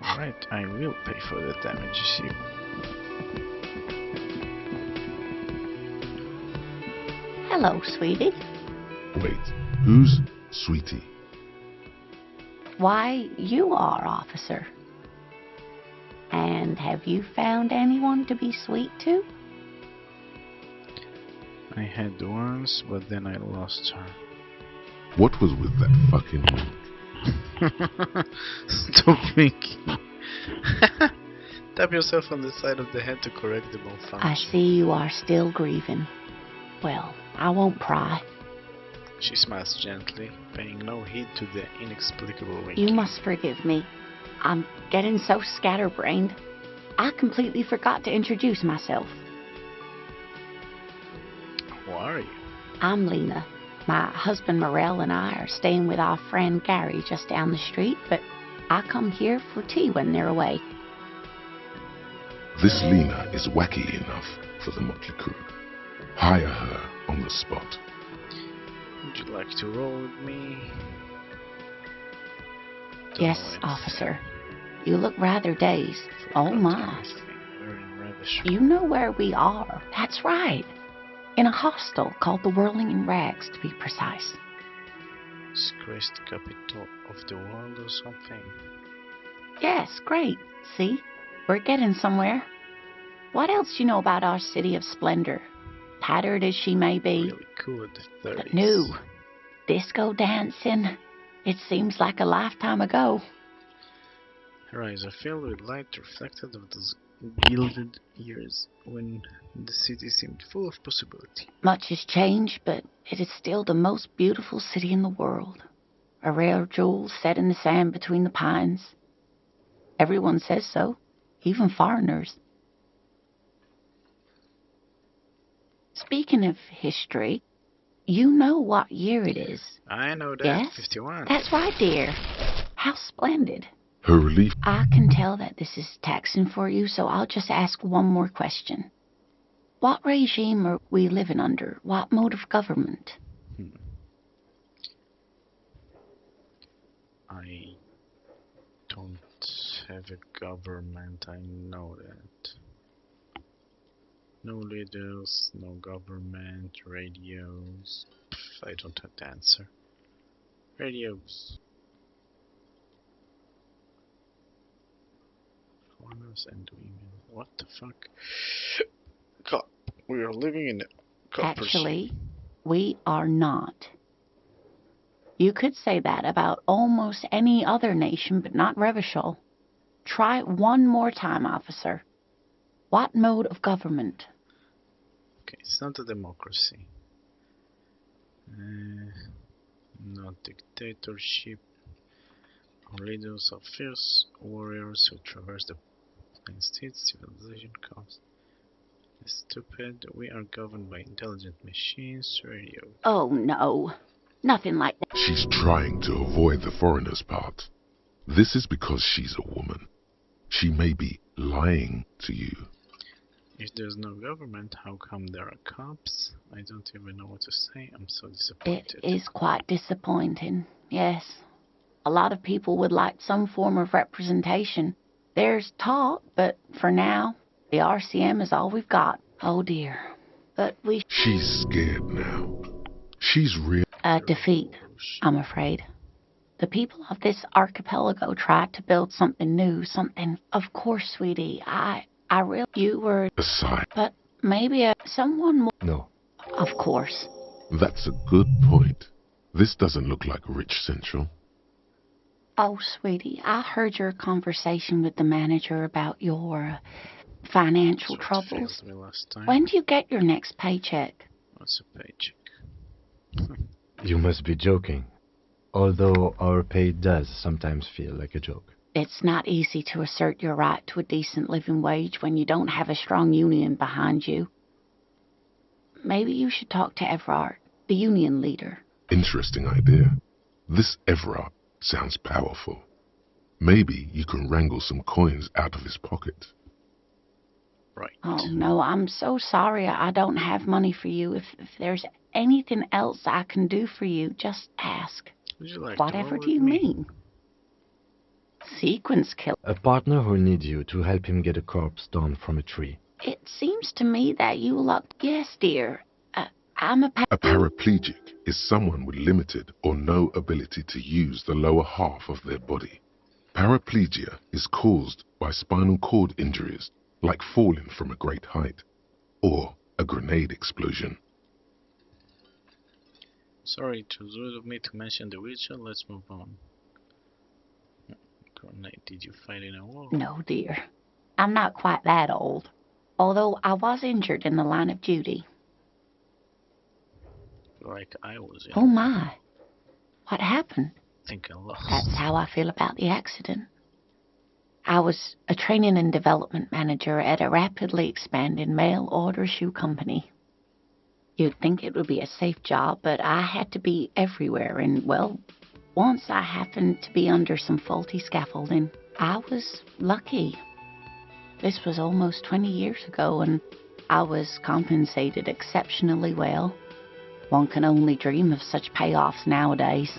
Speaker 1: Alright, I will pay for the damages you.
Speaker 5: Hello, sweetie.
Speaker 2: Wait, who's Sweetie?
Speaker 5: Why, you are, officer. And have you found anyone to be sweet to?
Speaker 1: I had once, but then I lost her.
Speaker 2: What was with that fucking wink?
Speaker 1: Stop thinking. Tap yourself on the side of the head to correct the malfunction.
Speaker 5: I see you are still grieving. Well, I won't pry.
Speaker 1: She smiles gently, paying no heed to the inexplicable wink.
Speaker 5: You must forgive me. I'm getting so scatterbrained. I completely forgot to introduce myself.
Speaker 1: Who are you?
Speaker 5: I'm Lena. My husband Morel and I are staying with our friend Gary just down the street, but I come here for tea when they're away.
Speaker 2: This Lena is wacky enough for the motley crew. Hire her on the spot.
Speaker 1: Would you like to roll with me? Don't
Speaker 5: Yes,
Speaker 1: know anything.
Speaker 5: officer. You look rather dazed. Oh
Speaker 1: Forgot
Speaker 5: my.
Speaker 1: everything. Wearing rather short.
Speaker 5: You know where we are. That's right. In a hostel called the Whirling in Rags, to be precise.
Speaker 1: Disgraced capital of the world or something.
Speaker 5: Yes, great. See? We're getting somewhere. What else do you know about our city of splendor? Tattered as she may be,
Speaker 1: Really cool at the 30s.
Speaker 5: but new. Disco dancing. It seems like a lifetime ago.
Speaker 1: Her eyes are filled with light reflected of those gilded years when the city seemed full of possibility.
Speaker 5: Much has changed, but it is still the most beautiful city in the world. A rare jewel set in the sand between the pines. Everyone says so, even foreigners. Speaking of history, you know what year it is.
Speaker 1: I know that.
Speaker 5: Yes?
Speaker 1: 51.
Speaker 5: That's right, dear. How splendid.
Speaker 2: Her relief.
Speaker 5: I can tell that this is taxing for you, so I'll just ask one more question. What regime are we living under? What mode of government?
Speaker 1: I don't have a government, I know that. No leaders, no government, radios. Pff, I don't have the answer. Radios. Foreigners and women. What the fuck? God, we are living in a cop
Speaker 5: Actually,
Speaker 1: regime.
Speaker 5: we are not. You could say that about almost any other nation, but not Revachol. Try it one more time, officer. What mode of government?
Speaker 1: Okay, it's not a democracy. Not dictatorship. Our leaders are fierce warriors who traverse the plain states, civilization comes. Stupid, we are governed by intelligent machines, radio.
Speaker 5: Oh, no. Nothing like that.
Speaker 2: She's trying to avoid the foreigner's part. This is because she's a woman. She may be lying to you.
Speaker 1: If there's no government, how come there are cops? I don't even know what to say, I'm so
Speaker 5: It
Speaker 1: disappointed.
Speaker 5: is quite disappointing, yes. A lot of people would like some form of representation. There's talk, but for now, the RCM is all we've got. Oh dear. But we...
Speaker 2: She's scared now. She's real.
Speaker 5: A defeat, I'm afraid. The people of this archipelago tried to build something new, something... Of course, sweetie, I really... You were...
Speaker 2: Aside.
Speaker 5: But maybe someone more...
Speaker 3: No.
Speaker 5: Of course.
Speaker 2: That's a good point. This doesn't look like Rich Central.
Speaker 5: Oh, sweetie, I heard your conversation with the manager about your financial
Speaker 1: That's what
Speaker 5: troubles.
Speaker 1: failed me last time.
Speaker 5: When do you get your next paycheck?
Speaker 1: What's a paycheck?
Speaker 3: You must be joking. Although our pay does sometimes feel like a joke.
Speaker 5: It's not easy to assert your right to a decent living wage when you don't have a strong union behind you. Maybe you should talk to Everard, the union leader.
Speaker 2: Interesting idea. This Everard sounds powerful. Maybe you can wrangle some coins out of his pocket.
Speaker 1: Right.
Speaker 5: Oh, no, I'm so sorry I don't have money for you. If there's anything else I can do for you, just ask.
Speaker 1: Would you like to
Speaker 5: Whatever
Speaker 1: roll
Speaker 5: do
Speaker 1: with
Speaker 5: you
Speaker 1: me?
Speaker 5: mean? Sequence kill.
Speaker 3: A partner who'll need you to help him get a corpse down from a tree.
Speaker 5: It seems to me that you look... Yes, dear. I'm a...
Speaker 2: A paraplegic is someone with limited or no ability to use the lower half of their body. Paraplegia is caused by spinal cord injuries, like falling from a great height, or a grenade explosion.
Speaker 1: Sorry, it was rude of me to mention the Witcher. Let's move on. Grenade, did you fight in a war?
Speaker 5: No, dear. I'm not quite that old. Although I was injured in the line of duty.
Speaker 1: Like I was in.
Speaker 5: Oh, my. What happened?
Speaker 1: I think I lost.
Speaker 5: That's how I feel about the accident. I was a training and development manager at a rapidly expanding mail-order shoe company. You'd think it would be a safe job, but I had to be everywhere, and, well, once I happened to be under some faulty scaffolding. I was lucky. This was almost 20 years ago, and I was compensated exceptionally well. One can only dream of such payoffs nowadays.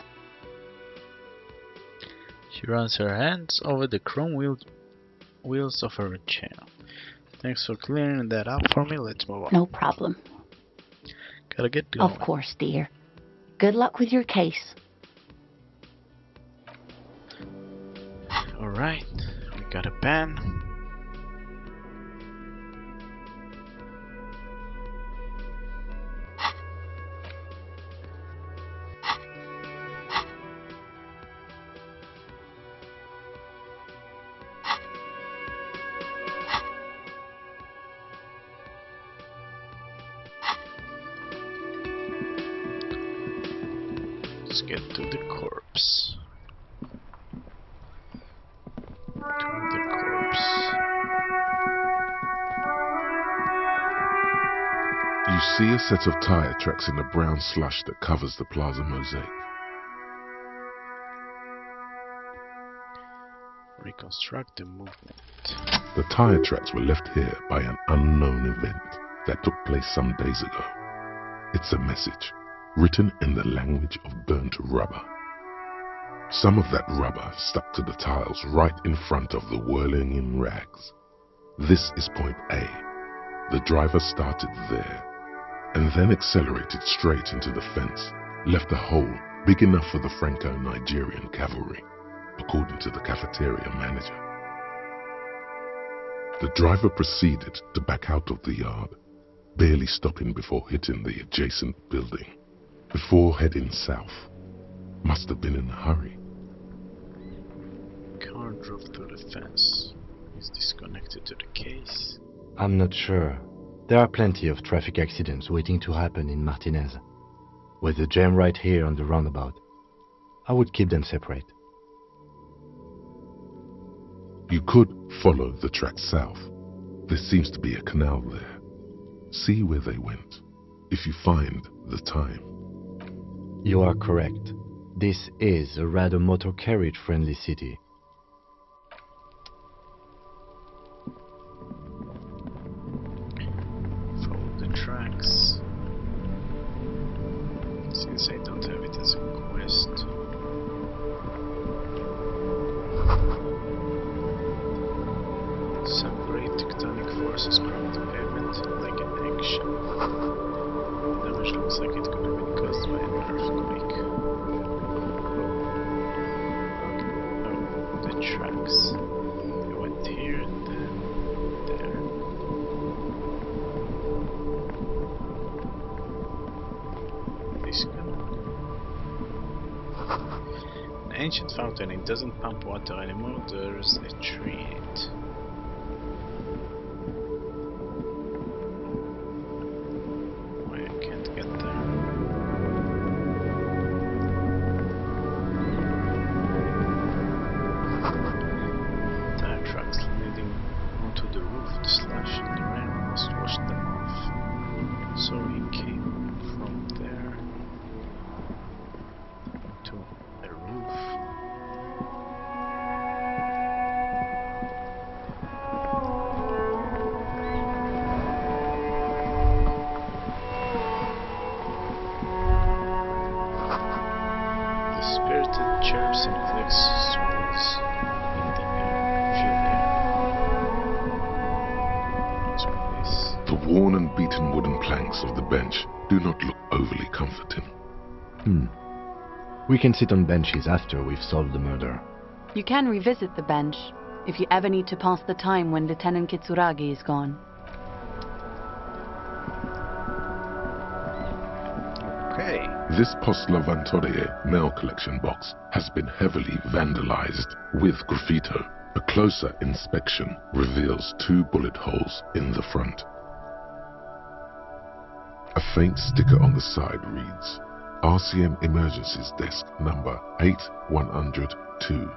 Speaker 1: She runs her hands over the chrome wheels of her chair. Thanks for clearing that up for me. Let's move on.
Speaker 5: No problem.
Speaker 1: Gotta get going.
Speaker 5: Of course, dear. Good luck with your case.
Speaker 1: Alright, we got a pen. Let's get to the corpse. To the corpse.
Speaker 2: You see a set of tire tracks in the brown slush that covers the plaza mosaic.
Speaker 1: Reconstruct the movement.
Speaker 2: The tire tracks were left here by an unknown event that took place some days ago. It's a message, written in the language of burnt rubber. Some of that rubber stuck to the tiles right in front of the whirling-in rags. This is point A. The driver started there, and then accelerated straight into the fence, left a hole big enough for the Franco-Nigerian cavalry, according to the cafeteria manager. The driver proceeded to back out of the yard, barely stopping before hitting the adjacent building, before heading south. Must have been in a hurry.
Speaker 1: Car drove through the fence. Is this connected to the case?
Speaker 3: I'm not sure. There are plenty of traffic accidents waiting to happen in Martinez. With the jam right here on the roundabout, I would keep them separate.
Speaker 2: You could follow the track south. There seems to be a canal there. See where they went, if you find the time.
Speaker 3: You are correct. This is a rather motor carriage-friendly city.
Speaker 1: Follow the tracks. Since I don't have it as a quest. Some great tectonic forces broke the pavement like an eggshell. Damage looks like it could have been caused by an earthquake. Oh, the tracks. It went here and then there. This canal. An ancient fountain. It doesn't pump water anymore. There's a tree in it. Chirps and clicks swirls in the air. Feel the air. This.
Speaker 2: The worn and beaten wooden planks of the bench do not look overly comforting.
Speaker 3: We can sit on benches after we've solved the murder.
Speaker 4: You can revisit the bench if you ever need to pass the time when Lieutenant Kitsuragi is gone.
Speaker 1: Okay.
Speaker 2: This Post Lavantorie mail collection box has been heavily vandalized with graffito. A closer inspection reveals 2 bullet holes in the front. A faint sticker on the side reads, RCM Emergencies Desk number 8102,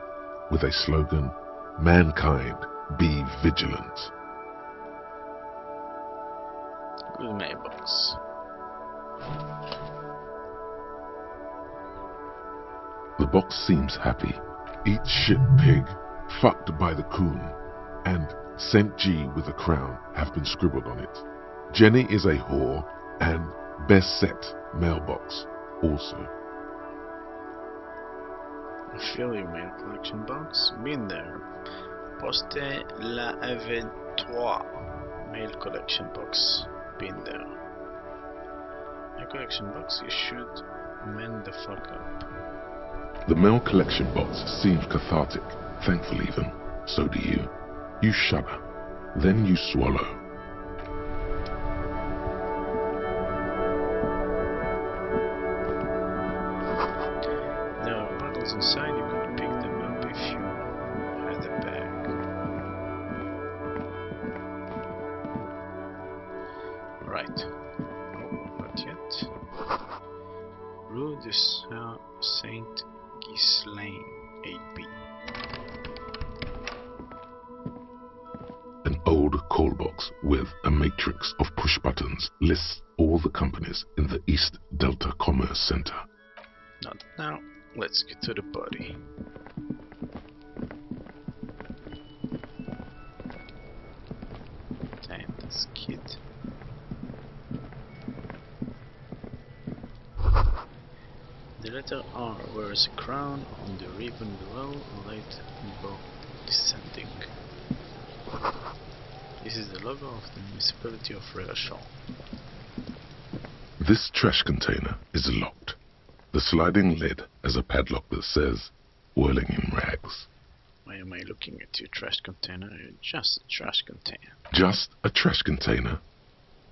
Speaker 2: with a slogan, Mankind, be vigilant.
Speaker 1: Good mailbox.
Speaker 2: The box seems happy. Eat shit pig, fucked by the coon, and St. G with a crown have been scribbled on it. Jenny is a whore, and best set mailbox also.
Speaker 1: Fill your mail collection box. Been there. Poste la 23 mail collection box. Been there. Mail collection box, you should mend the fuck up.
Speaker 2: The mail collection box seems cathartic, thankful even. So do you. You shudder. Then you swallow.
Speaker 1: There are bottles inside, you could pick them up if you had a bag. Right. Oh, not yet. Rue de Saint Ghislaine, 8B.
Speaker 2: An old call box with a matrix of push buttons lists all the companies in the East Delta Commerce Center.
Speaker 1: Not now. Let's get to the body. Damn, this kid. The letter R wears a crown on the ribbon below, light bow descending. This is the logo of the municipality of Revachol.
Speaker 2: This trash container is locked. The sliding lid has a padlock that says, "Whirling in rags."
Speaker 1: Why am I looking at your trash container? Just a trash container.
Speaker 2: Just a trash container?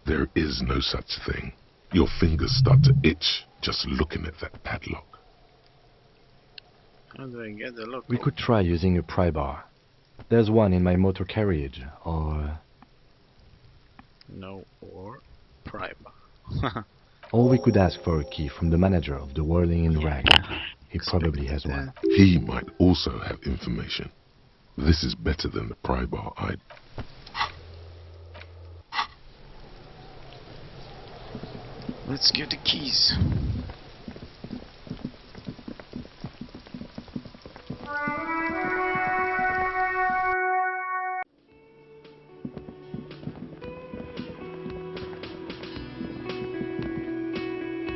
Speaker 2: There is no such thing. Your fingers start to itch just looking at that padlock.
Speaker 1: How do I get the lock?
Speaker 3: We could try using a pry bar. There's one in my motor carriage, or...
Speaker 1: No, or pry bar.
Speaker 3: Or we could ask for a key from the manager of the Whirling in Rag. He probably has one.
Speaker 2: He might also have information. This is better than the pry bar I'd...
Speaker 1: Let's get the keys.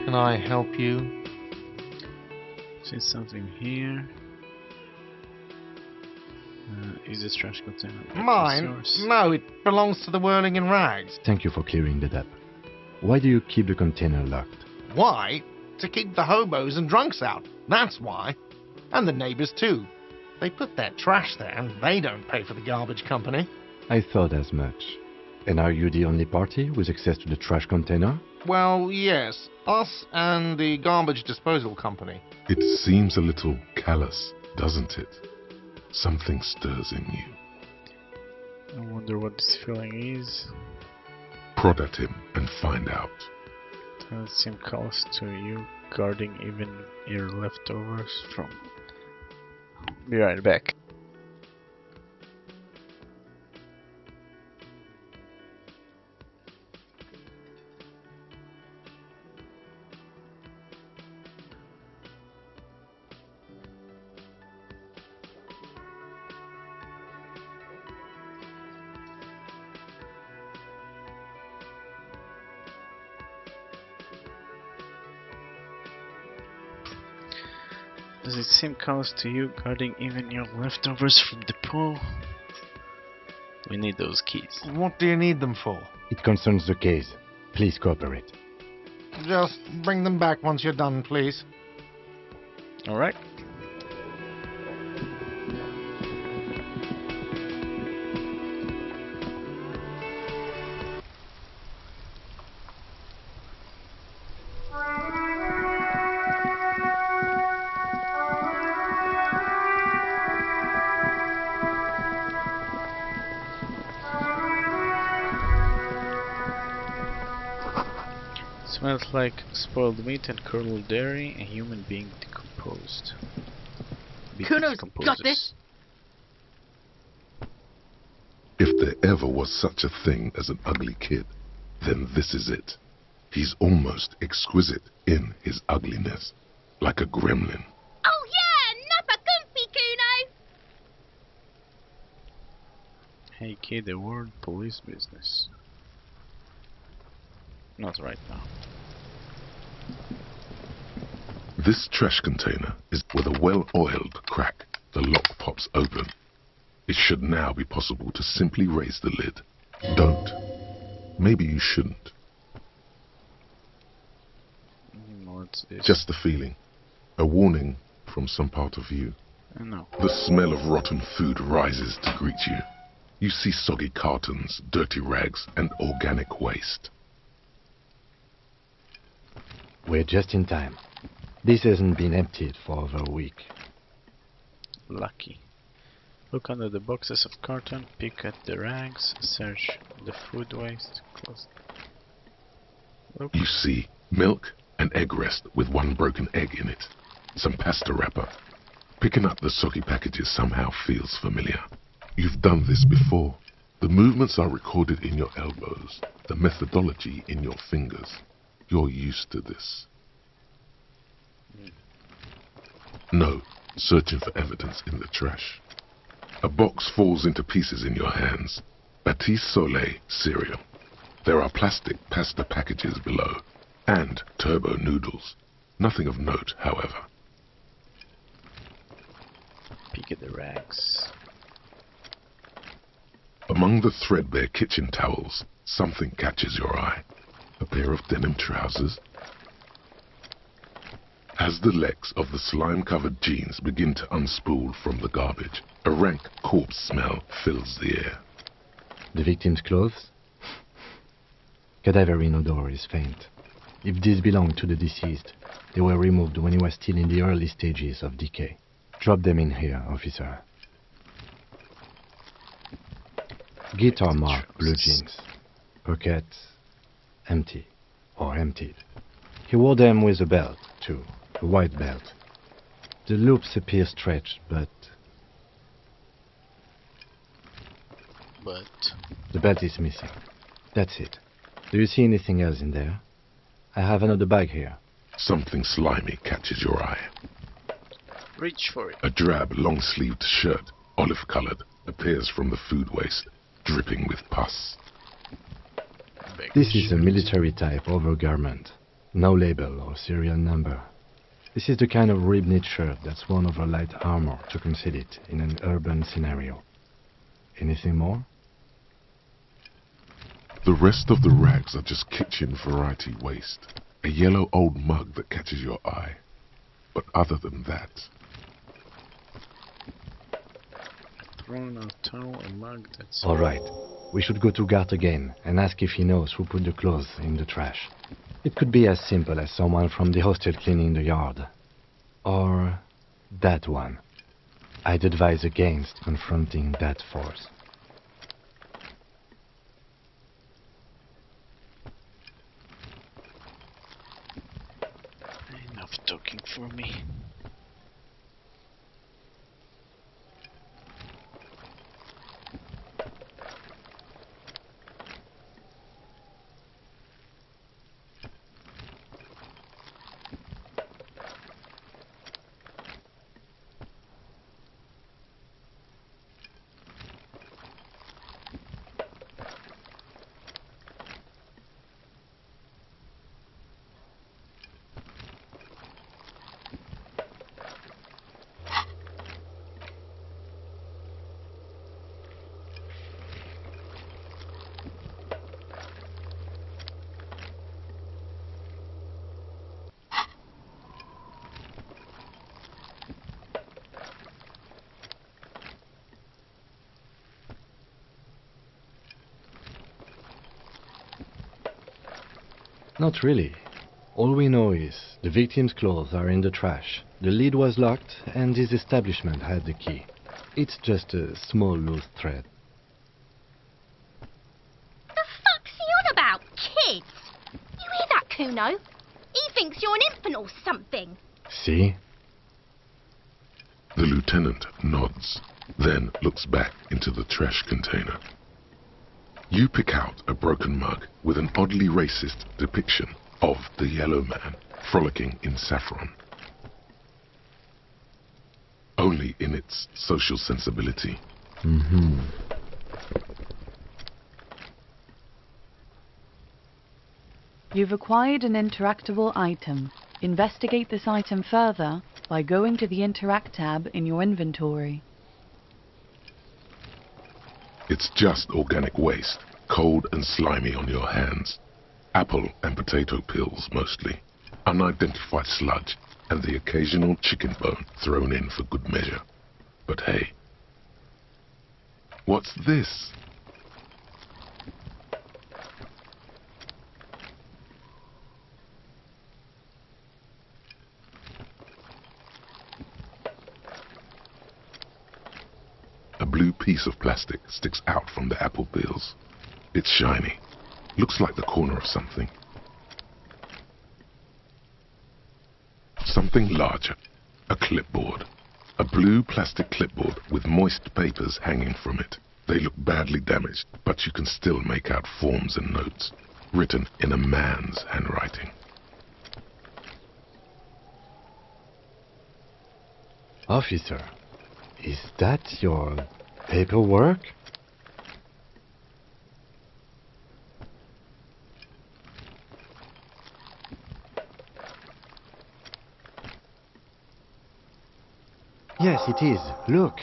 Speaker 6: Can I help you?
Speaker 1: See something here. Is this trash container?
Speaker 6: Mine?
Speaker 1: Yours?
Speaker 6: No, it belongs to the Whirling in Rags.
Speaker 3: Thank you for clearing that up. Why do you keep the container locked?
Speaker 6: Why? To keep the hobos and drunks out. That's why. And the neighbors too. They put their trash there and they don't pay for the garbage company.
Speaker 3: I thought as much. And are you the only party with access to the trash container?
Speaker 6: Well, yes. Us and the garbage disposal company.
Speaker 2: It seems a little callous, doesn't it? Something stirs in you.
Speaker 1: I wonder what this feeling is.
Speaker 2: Prod at him and find out.
Speaker 1: Does it seem close to you guarding even your leftovers from... Be right back. Does it seem close to you guarding even your leftovers from the pool? We need those keys.
Speaker 6: What do you need them for?
Speaker 3: It concerns the case. Please cooperate.
Speaker 6: Just bring them back once you're done, please.
Speaker 1: Alright. Smells like spoiled meat and curdled dairy, a human being decomposed.
Speaker 5: Kuno's got this.
Speaker 2: If there ever was such a thing as an ugly kid, then this is it. He's almost exquisite in his ugliness, like a gremlin.
Speaker 7: Oh yeah, nappa comfy, Kuno!
Speaker 1: Hey kid, the world police business. Not right now.
Speaker 2: This trash container is with a well-oiled crack. The lock pops open. It should now be possible to simply raise the lid. Don't. Maybe you shouldn't.
Speaker 1: What's this?
Speaker 2: Just a feeling. A warning from some part of you.
Speaker 1: No.
Speaker 2: The smell of rotten food rises to greet you. You see soggy cartons, dirty rags, and organic waste.
Speaker 3: We're just in time. This hasn't been emptied for over a week.
Speaker 1: Lucky. Look under the boxes of carton, pick at the rags, search the food waste, close. Look.
Speaker 2: You see milk and egg rest with one broken egg in it. Some pasta wrapper. Picking up the soggy packages somehow feels familiar. You've done this before. The movements are recorded in your elbows, the methodology in your fingers. You're used to this. No, searching for evidence in the trash. A box falls into pieces in your hands. Batiste Soleil cereal. There are plastic pasta packages below, and turbo noodles. Nothing of note, however.
Speaker 1: Peek at the rags.
Speaker 2: Among the threadbare kitchen towels, something catches your eye. A pair of denim trousers. As the legs of the slime-covered jeans begin to unspool from the garbage, a rank corpse smell fills the air.
Speaker 3: The victim's clothes? Cadaverine odor is faint. If these belong to the deceased, they were removed when he was still in the early stages of decay. Drop them in here, officer. Guitar mark blue jeans. Pockets empty or emptied. He wore them with a belt, too. A white belt. The loops appear stretched, but the belt is missing. That's it. Do you see anything else in there? I have another bag here.
Speaker 2: Something slimy catches your eye.
Speaker 1: Reach for it.
Speaker 2: A drab, long-sleeved shirt, olive-colored, appears from the food waste, dripping with pus.
Speaker 3: This is a military-type overgarment. No label or serial number. This is the kind of rib-knit shirt that's worn over light armor to conceal it in an urban scenario. Anything more?
Speaker 2: The rest of the rags are just kitchen variety waste. A yellow old mug that catches your eye. But other than that...
Speaker 1: Thrown out towel, a mug that's...
Speaker 3: All right. We should go to Gart again and ask if he knows who put the clothes in the trash. It could be as simple as someone from the hostel cleaning the yard. Or that one. I'd advise against confronting that force.
Speaker 1: Enough talking for me.
Speaker 3: Not really. All we know is the victim's clothes are in the trash. The lid was locked and his establishment had the key. It's just a small loose thread.
Speaker 7: The fuck's he on about, kids? You hear that, Kuno? He thinks you're an infant or something.
Speaker 3: See?
Speaker 2: The lieutenant nods, then looks back into the trash container. You pick out a broken mug with an oddly racist depiction of the yellow man frolicking in saffron. Only in its social sensibility.
Speaker 4: You've acquired an interactable item. Investigate this item further by going to the Interact tab in your inventory.
Speaker 2: It's just organic waste, cold and slimy on your hands. Apple and potato peels, mostly. Unidentified sludge, and the occasional chicken bone thrown in for good measure. But hey, what's this? A blue piece of plastic sticks out from the apple peels. It's shiny. Looks like the corner of something. Something larger. A clipboard. A blue plastic clipboard with moist papers hanging from it. They look badly damaged, but you can still make out forms and notes, written in a man's handwriting.
Speaker 3: Officer, is that your paperwork? Yes, it is. Look.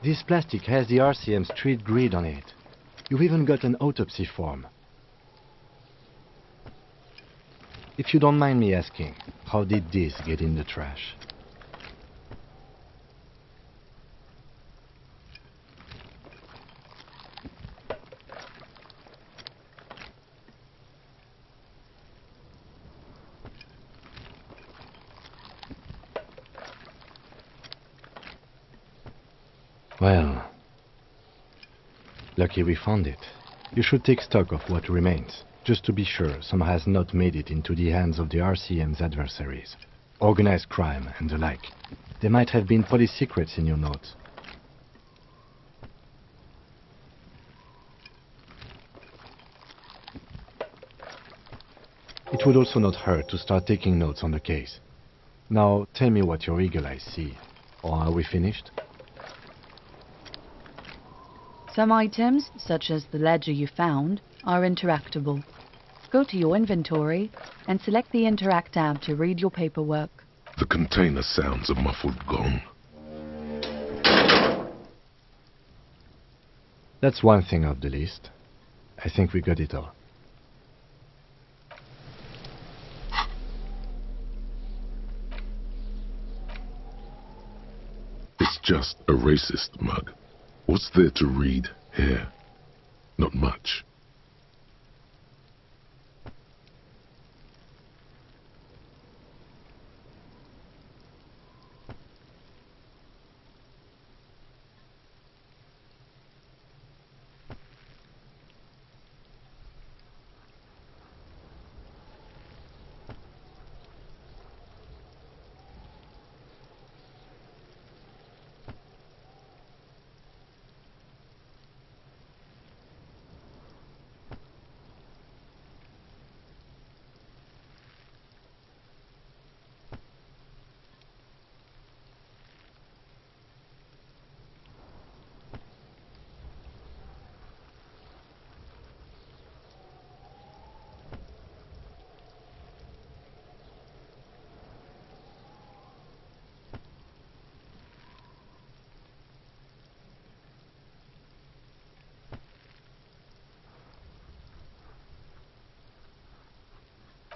Speaker 3: This plastic has the RCM street grid on it. You've even got an autopsy form. If you don't mind me asking, how did this get in the trash? Well, lucky we found it. You should take stock of what remains, just to be sure some has not made it into the hands of the RCM's adversaries. Organized crime and the like. There might have been police secrets in your notes. It would also not hurt to start taking notes on the case. Now, tell me what your eagle eyes see. Or are we finished?
Speaker 4: Some items, such as the ledger you found, are interactable. Go to your inventory and select the Interact tab to read your paperwork.
Speaker 2: The container sounds a muffled gong.
Speaker 3: That's one thing off the list. I think we got it all.
Speaker 2: It's just a racist mug. What's there to read here? Not much.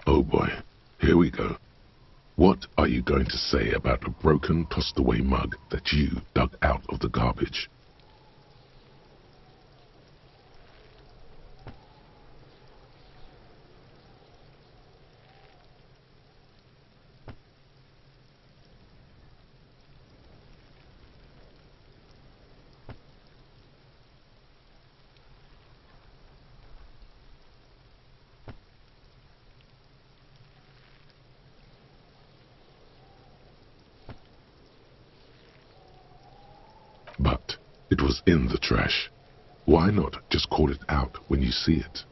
Speaker 2: Oh boy, here we go. What are you going to say about a broken, tossed-away mug that you dug out of the garbage? But it was in the trash. Why not just call it out when you see it?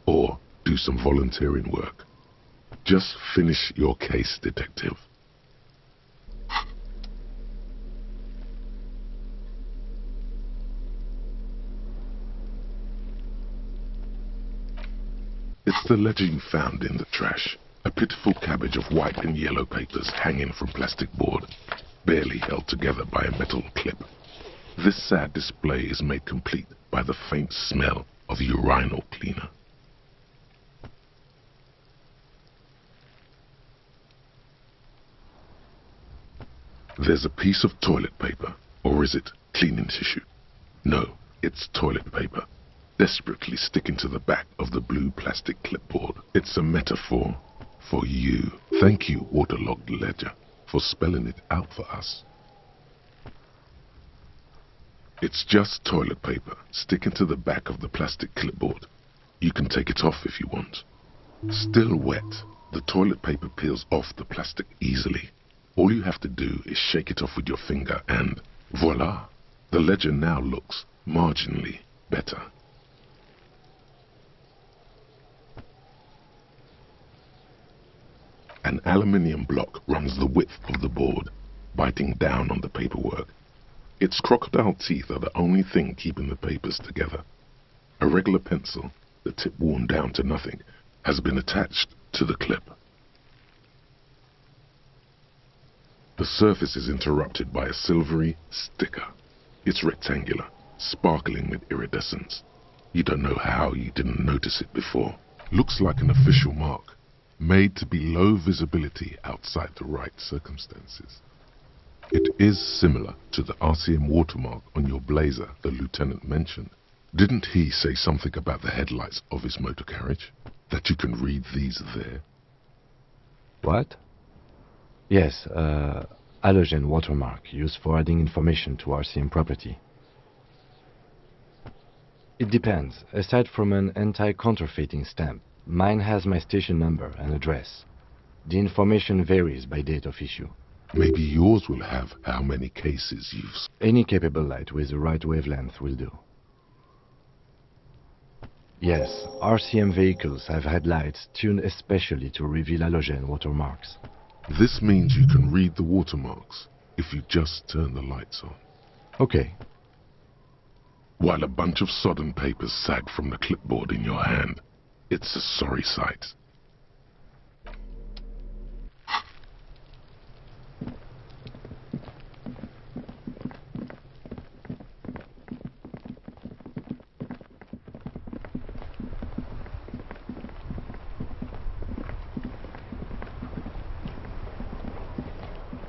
Speaker 2: Or do some volunteering work? Just finish your case, detective. It's the ledger you found in the trash. A pitiful cabbage of white and yellow papers hanging from plastic board, barely held together by a metal clip. This sad display is made complete by the faint smell of urinal cleaner. There's a piece of toilet paper, or is it cleaning tissue? No, it's toilet paper, desperately sticking to the back of the blue plastic clipboard. It's a metaphor for you. Thank you, waterlogged ledger, for spelling it out for us. It's just toilet paper sticking to the back of the plastic clipboard. You can take it off if you want. Still wet, the toilet paper peels off the plastic easily. All you have to do is shake it off with your finger and voila! The ledger now looks marginally better. An aluminium block runs the width of the board, biting down on the paperwork. Its crocodile teeth are the only thing keeping the papers together. A regular pencil, the tip worn down to nothing, has been attached to the clip. The surface is interrupted by a silvery sticker. It's rectangular, sparkling with iridescence. You don't know how you didn't notice it before. Looks like an official mark, made to be low visibility outside the right circumstances. It is similar to the RCM watermark on your blazer the lieutenant mentioned. Didn't he say something about the headlights of his motor carriage? That you can read these there?
Speaker 3: What? Yes, halogen watermark used for adding information to RCM property. It depends. Aside from an anti-counterfeiting stamp, mine has my station number and address. The information varies by date of issue.
Speaker 2: Maybe yours will have how many cases you've...
Speaker 3: Any capable light with the right wavelength will do. Yes, RCM vehicles have headlights tuned especially to reveal halogen watermarks.
Speaker 2: This means you can read the watermarks if you just turn the lights on.
Speaker 3: Okay.
Speaker 2: While a bunch of sodden papers sag from the clipboard in your hand, it's a sorry sight.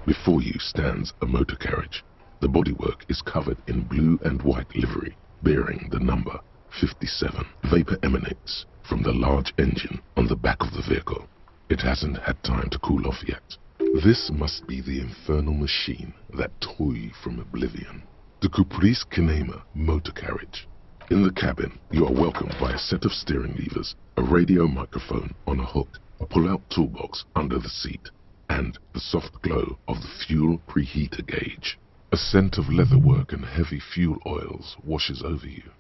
Speaker 2: Before you stands a motor carriage. The bodywork is covered in blue and white livery, bearing the number 57. Vapor emanates from the large engine on the back of the vehicle. It hasn't had time to cool off yet. This must be the infernal machine that tore you from oblivion. The Caprice Kinema motor carriage. In the cabin, you are welcomed by a set of steering levers, a radio microphone on a hook, a pull-out toolbox under the seat, and the soft glow of the fuel preheater gauge. A scent of leatherwork and heavy fuel oils washes over you.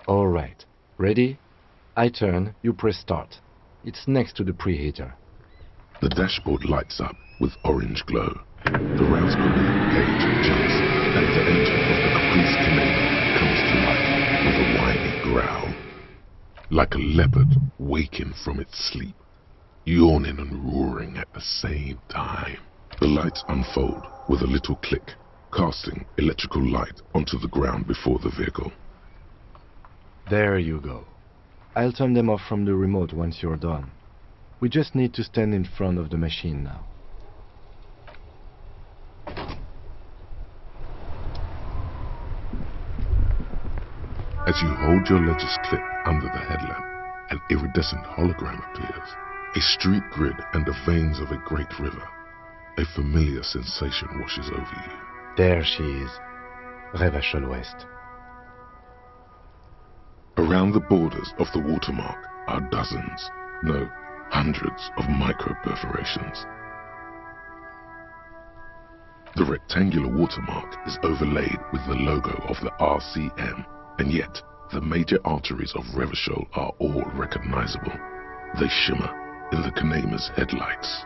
Speaker 3: All right. Ready? I turn, you press start. It's next to the preheater.
Speaker 2: The dashboard lights up with orange glow. The rouse command gauge jumps, and the engine of the Caprice Kinema comes to life with a whiny growl. Like a leopard waking from its sleep, yawning and roaring at the same time. The lights unfold with a little click, casting electrical light onto the ground before the vehicle.
Speaker 3: There you go. I'll turn them off from the remote once you're done. We just need to stand in front of the machine now.
Speaker 2: As you hold your ledger's clip under the headlamp, an iridescent hologram appears. A street grid and the veins of a great river. A familiar sensation washes over you.
Speaker 3: There she is. Revachol West.
Speaker 2: Around the borders of the watermark are dozens, no, hundreds of micro-perforations. The rectangular watermark is overlaid with the logo of the RCM, and yet the major arteries of Revachol are all recognizable. They shimmer in the Kinema's headlights.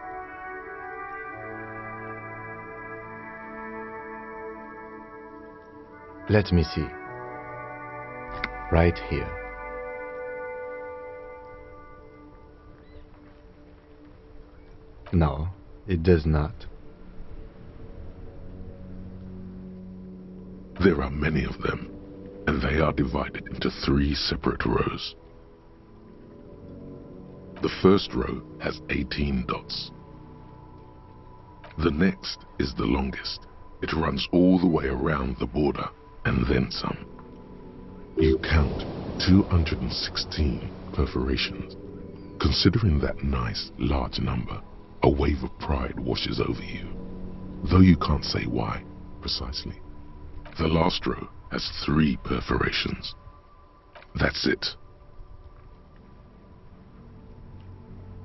Speaker 3: Let me see. Right here. No, it does not.
Speaker 2: There are many of them, and they are divided into 3 separate rows. The first row has 18 dots. The next is the longest. It runs all the way around the border, and then some. You count 216 perforations. Considering that nice, large number, a wave of pride washes over you, though you can't say why, precisely. The last row has 3 perforations. That's it.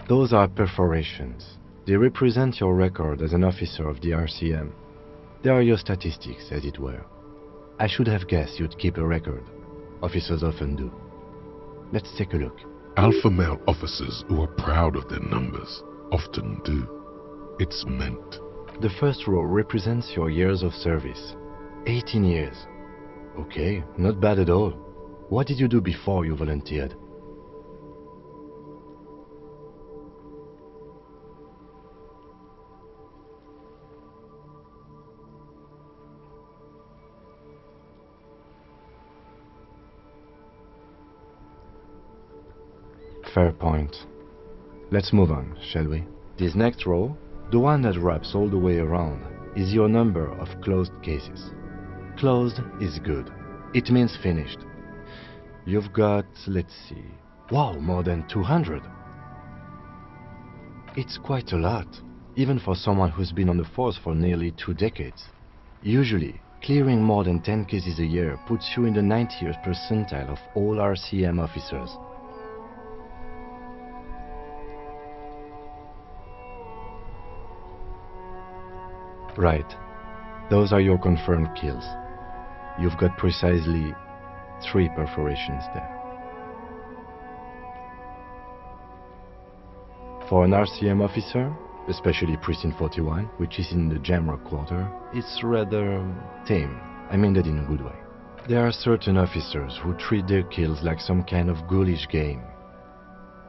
Speaker 3: Those are perforations. They represent your record as an officer of the RCM. They are your statistics, as it were. I should have guessed you'd keep a record. Officers often do. Let's take a look.
Speaker 2: Alpha male officers who are proud of their numbers often do. It's meant.
Speaker 3: The first row represents your years of service. 18 years. Okay, not bad at all. What did you do before you volunteered? Fair point. Let's move on, shall we? This next row, the one that wraps all the way around, is your number of closed cases. Closed is good. It means finished. You've got, let's see, wow, more than 200. It's quite a lot, even for someone who's been on the force for nearly 2 decades. Usually, clearing more than 10 cases a year puts you in the 90th percentile of all RCM officers. Right, those are your confirmed kills. You've got precisely 3 perforations there. For an RCM officer, especially Precinct 41, which is in the Jamrock quarter, it's rather tame. I mean that in a good way. There are certain officers who treat their kills like some kind of ghoulish game.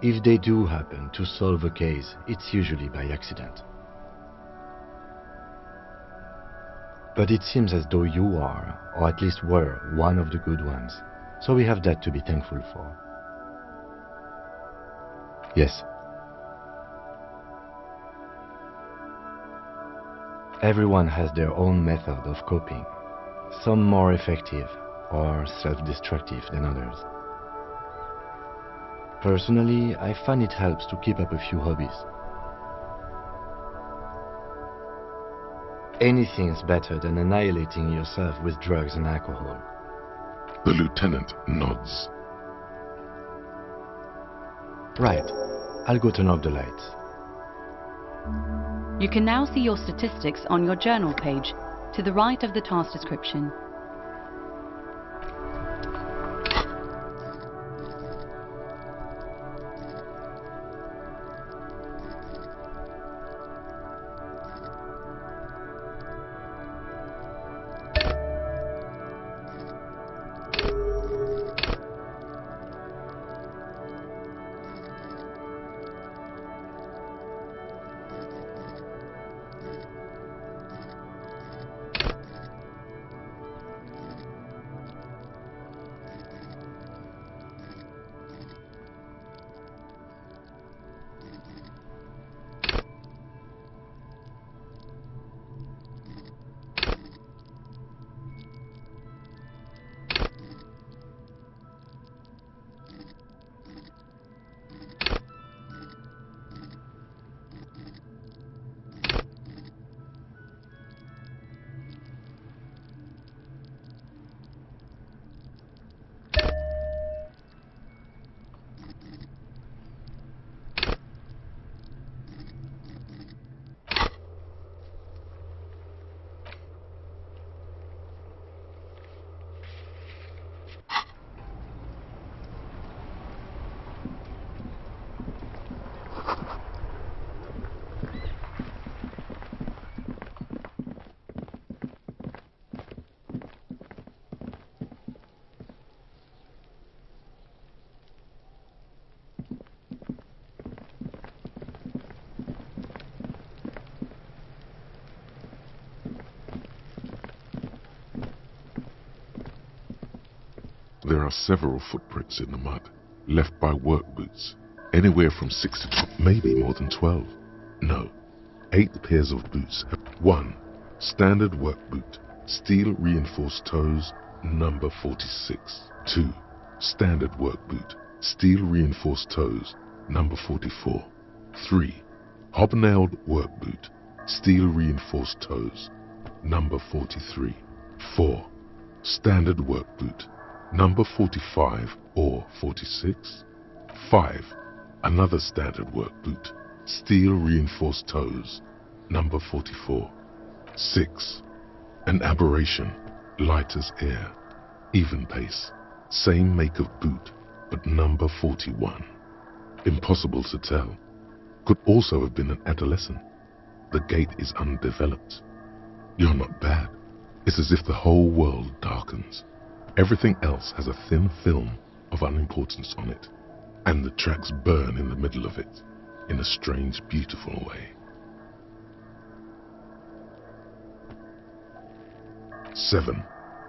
Speaker 3: If they do happen to solve a case, it's usually by accident. But it seems as though you are, or at least were, one of the good ones. So we have that to be thankful for. Yes. Everyone has their own method of coping, some more effective or self-destructive than others. Personally, I find it helps to keep up a few hobbies. Anything's better than annihilating yourself with drugs and alcohol.
Speaker 2: The lieutenant nods.
Speaker 3: Right. I'll go turn off the lights.
Speaker 4: You can now see your statistics on your journal page, to the right of the task description.
Speaker 2: There are several footprints in the mud, left by work boots, anywhere from 6 to maybe more than 12. No, 8 pairs of boots. 1. Standard work boot, steel reinforced toes, number 46. 2. Standard work boot, steel reinforced toes, number 44. 3. Hobnailed work boot, steel reinforced toes, number 43. 4. Standard work boot, number 45 or 46. 5. Another standard work boot, steel reinforced toes, number 44. 6. An aberration, light as air, even pace, same make of boot, but number 41. Impossible to tell. Could also have been an adolescent. The gait is undeveloped. You're not bad. It's as if the whole world darkens. Everything else has a thin film of unimportance on it, and the tracks burn in the middle of it, in a strange, beautiful way. 7.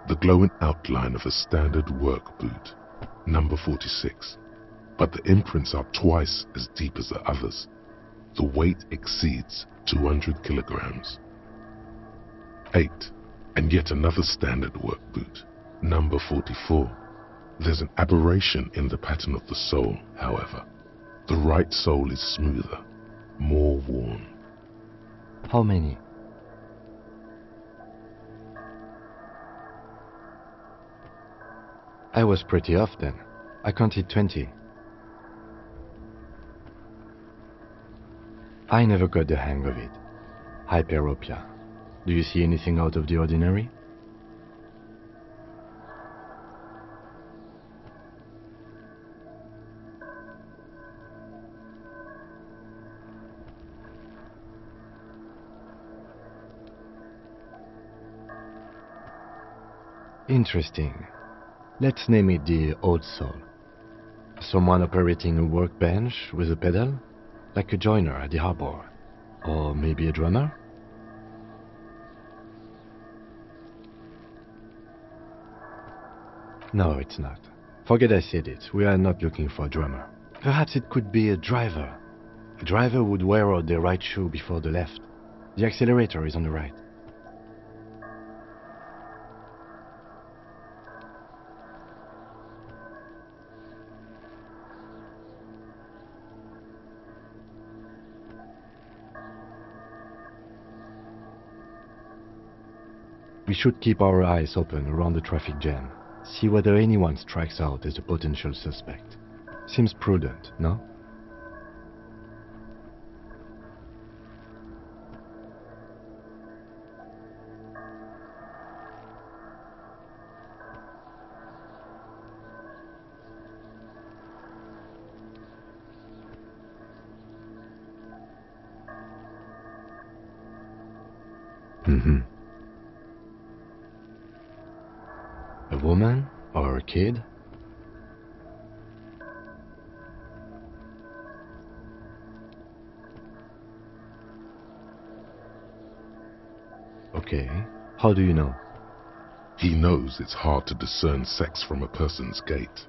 Speaker 2: The glowing outline of a standard work boot, number 46. but the imprints are twice as deep as the others. The weight exceeds 200 kilograms. 8. And yet another standard work boot, number 44. There's an aberration in the pattern of the sole, however. The right sole is smoother, more worn.
Speaker 3: How many? I was pretty off then. I counted 20. I never got the hang of it. Hyperopia. Do you see anything out of the ordinary? Interesting. Let's name it the old soul. Someone operating a workbench with a pedal, like a joiner at the harbor. Or maybe a drummer? No, it's not. Forget I said it. We are not looking for a drummer. Perhaps it could be a driver. A driver would wear out their right shoe before the left. The accelerator is on the right. We should keep our eyes open around the traffic jam. See whether anyone strikes out as a potential suspect. Seems prudent, no? A woman or a kid? Okay, how do you know?
Speaker 2: He knows it's hard to discern sex from a person's gait.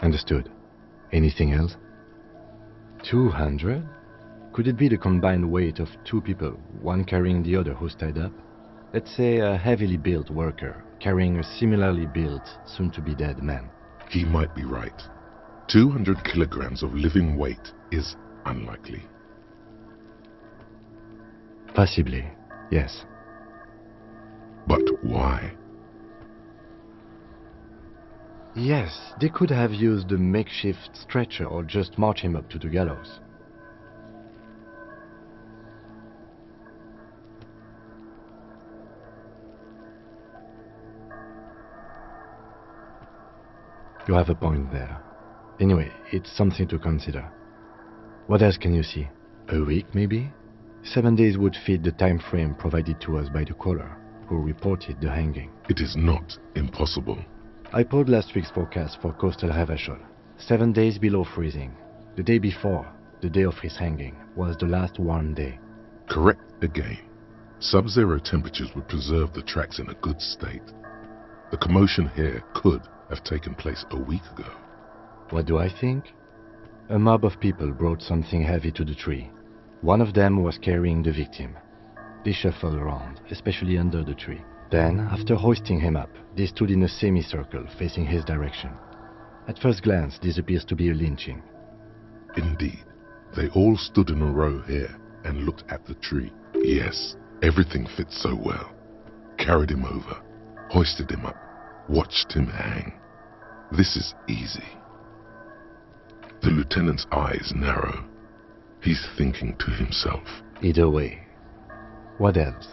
Speaker 3: Understood. Anything else? 200? Could it be the combined weight of two people, one carrying the other who's tied up? Let's say a heavily built worker carrying a similarly built, soon-to-be-dead man.
Speaker 2: He might be right. 200 kilograms of living weight is unlikely.
Speaker 3: Possibly, yes.
Speaker 2: But why?
Speaker 3: Yes, they could have used a makeshift stretcher or just march him up to the gallows. You have a point there. Anyway, it's something to consider. What else can you see? A week, maybe? 7 days would fit the time frame provided to us by the caller, who reported the hanging.
Speaker 2: It is not impossible.
Speaker 3: I pulled last week's forecast for coastal Revachol. 7 days below freezing. The day before, the day of his hanging, was the last warm day.
Speaker 2: Correct again. Sub-zero temperatures would preserve the tracks in a good state. The commotion here could have taken place a week ago.
Speaker 3: What do I think? A mob of people brought something heavy to the tree. One of them was carrying the victim. They shuffled around, especially under the tree. Then, after hoisting him up, they stood in a semicircle facing his direction. At first glance, this appears to be a lynching.
Speaker 2: Indeed, they all stood in a row here and looked at the tree. Yes, everything fits so well. Carried him over, hoisted him up, watched him hang. This is easy. The lieutenant's eyes narrow. He's thinking to himself.
Speaker 3: Either way. What else?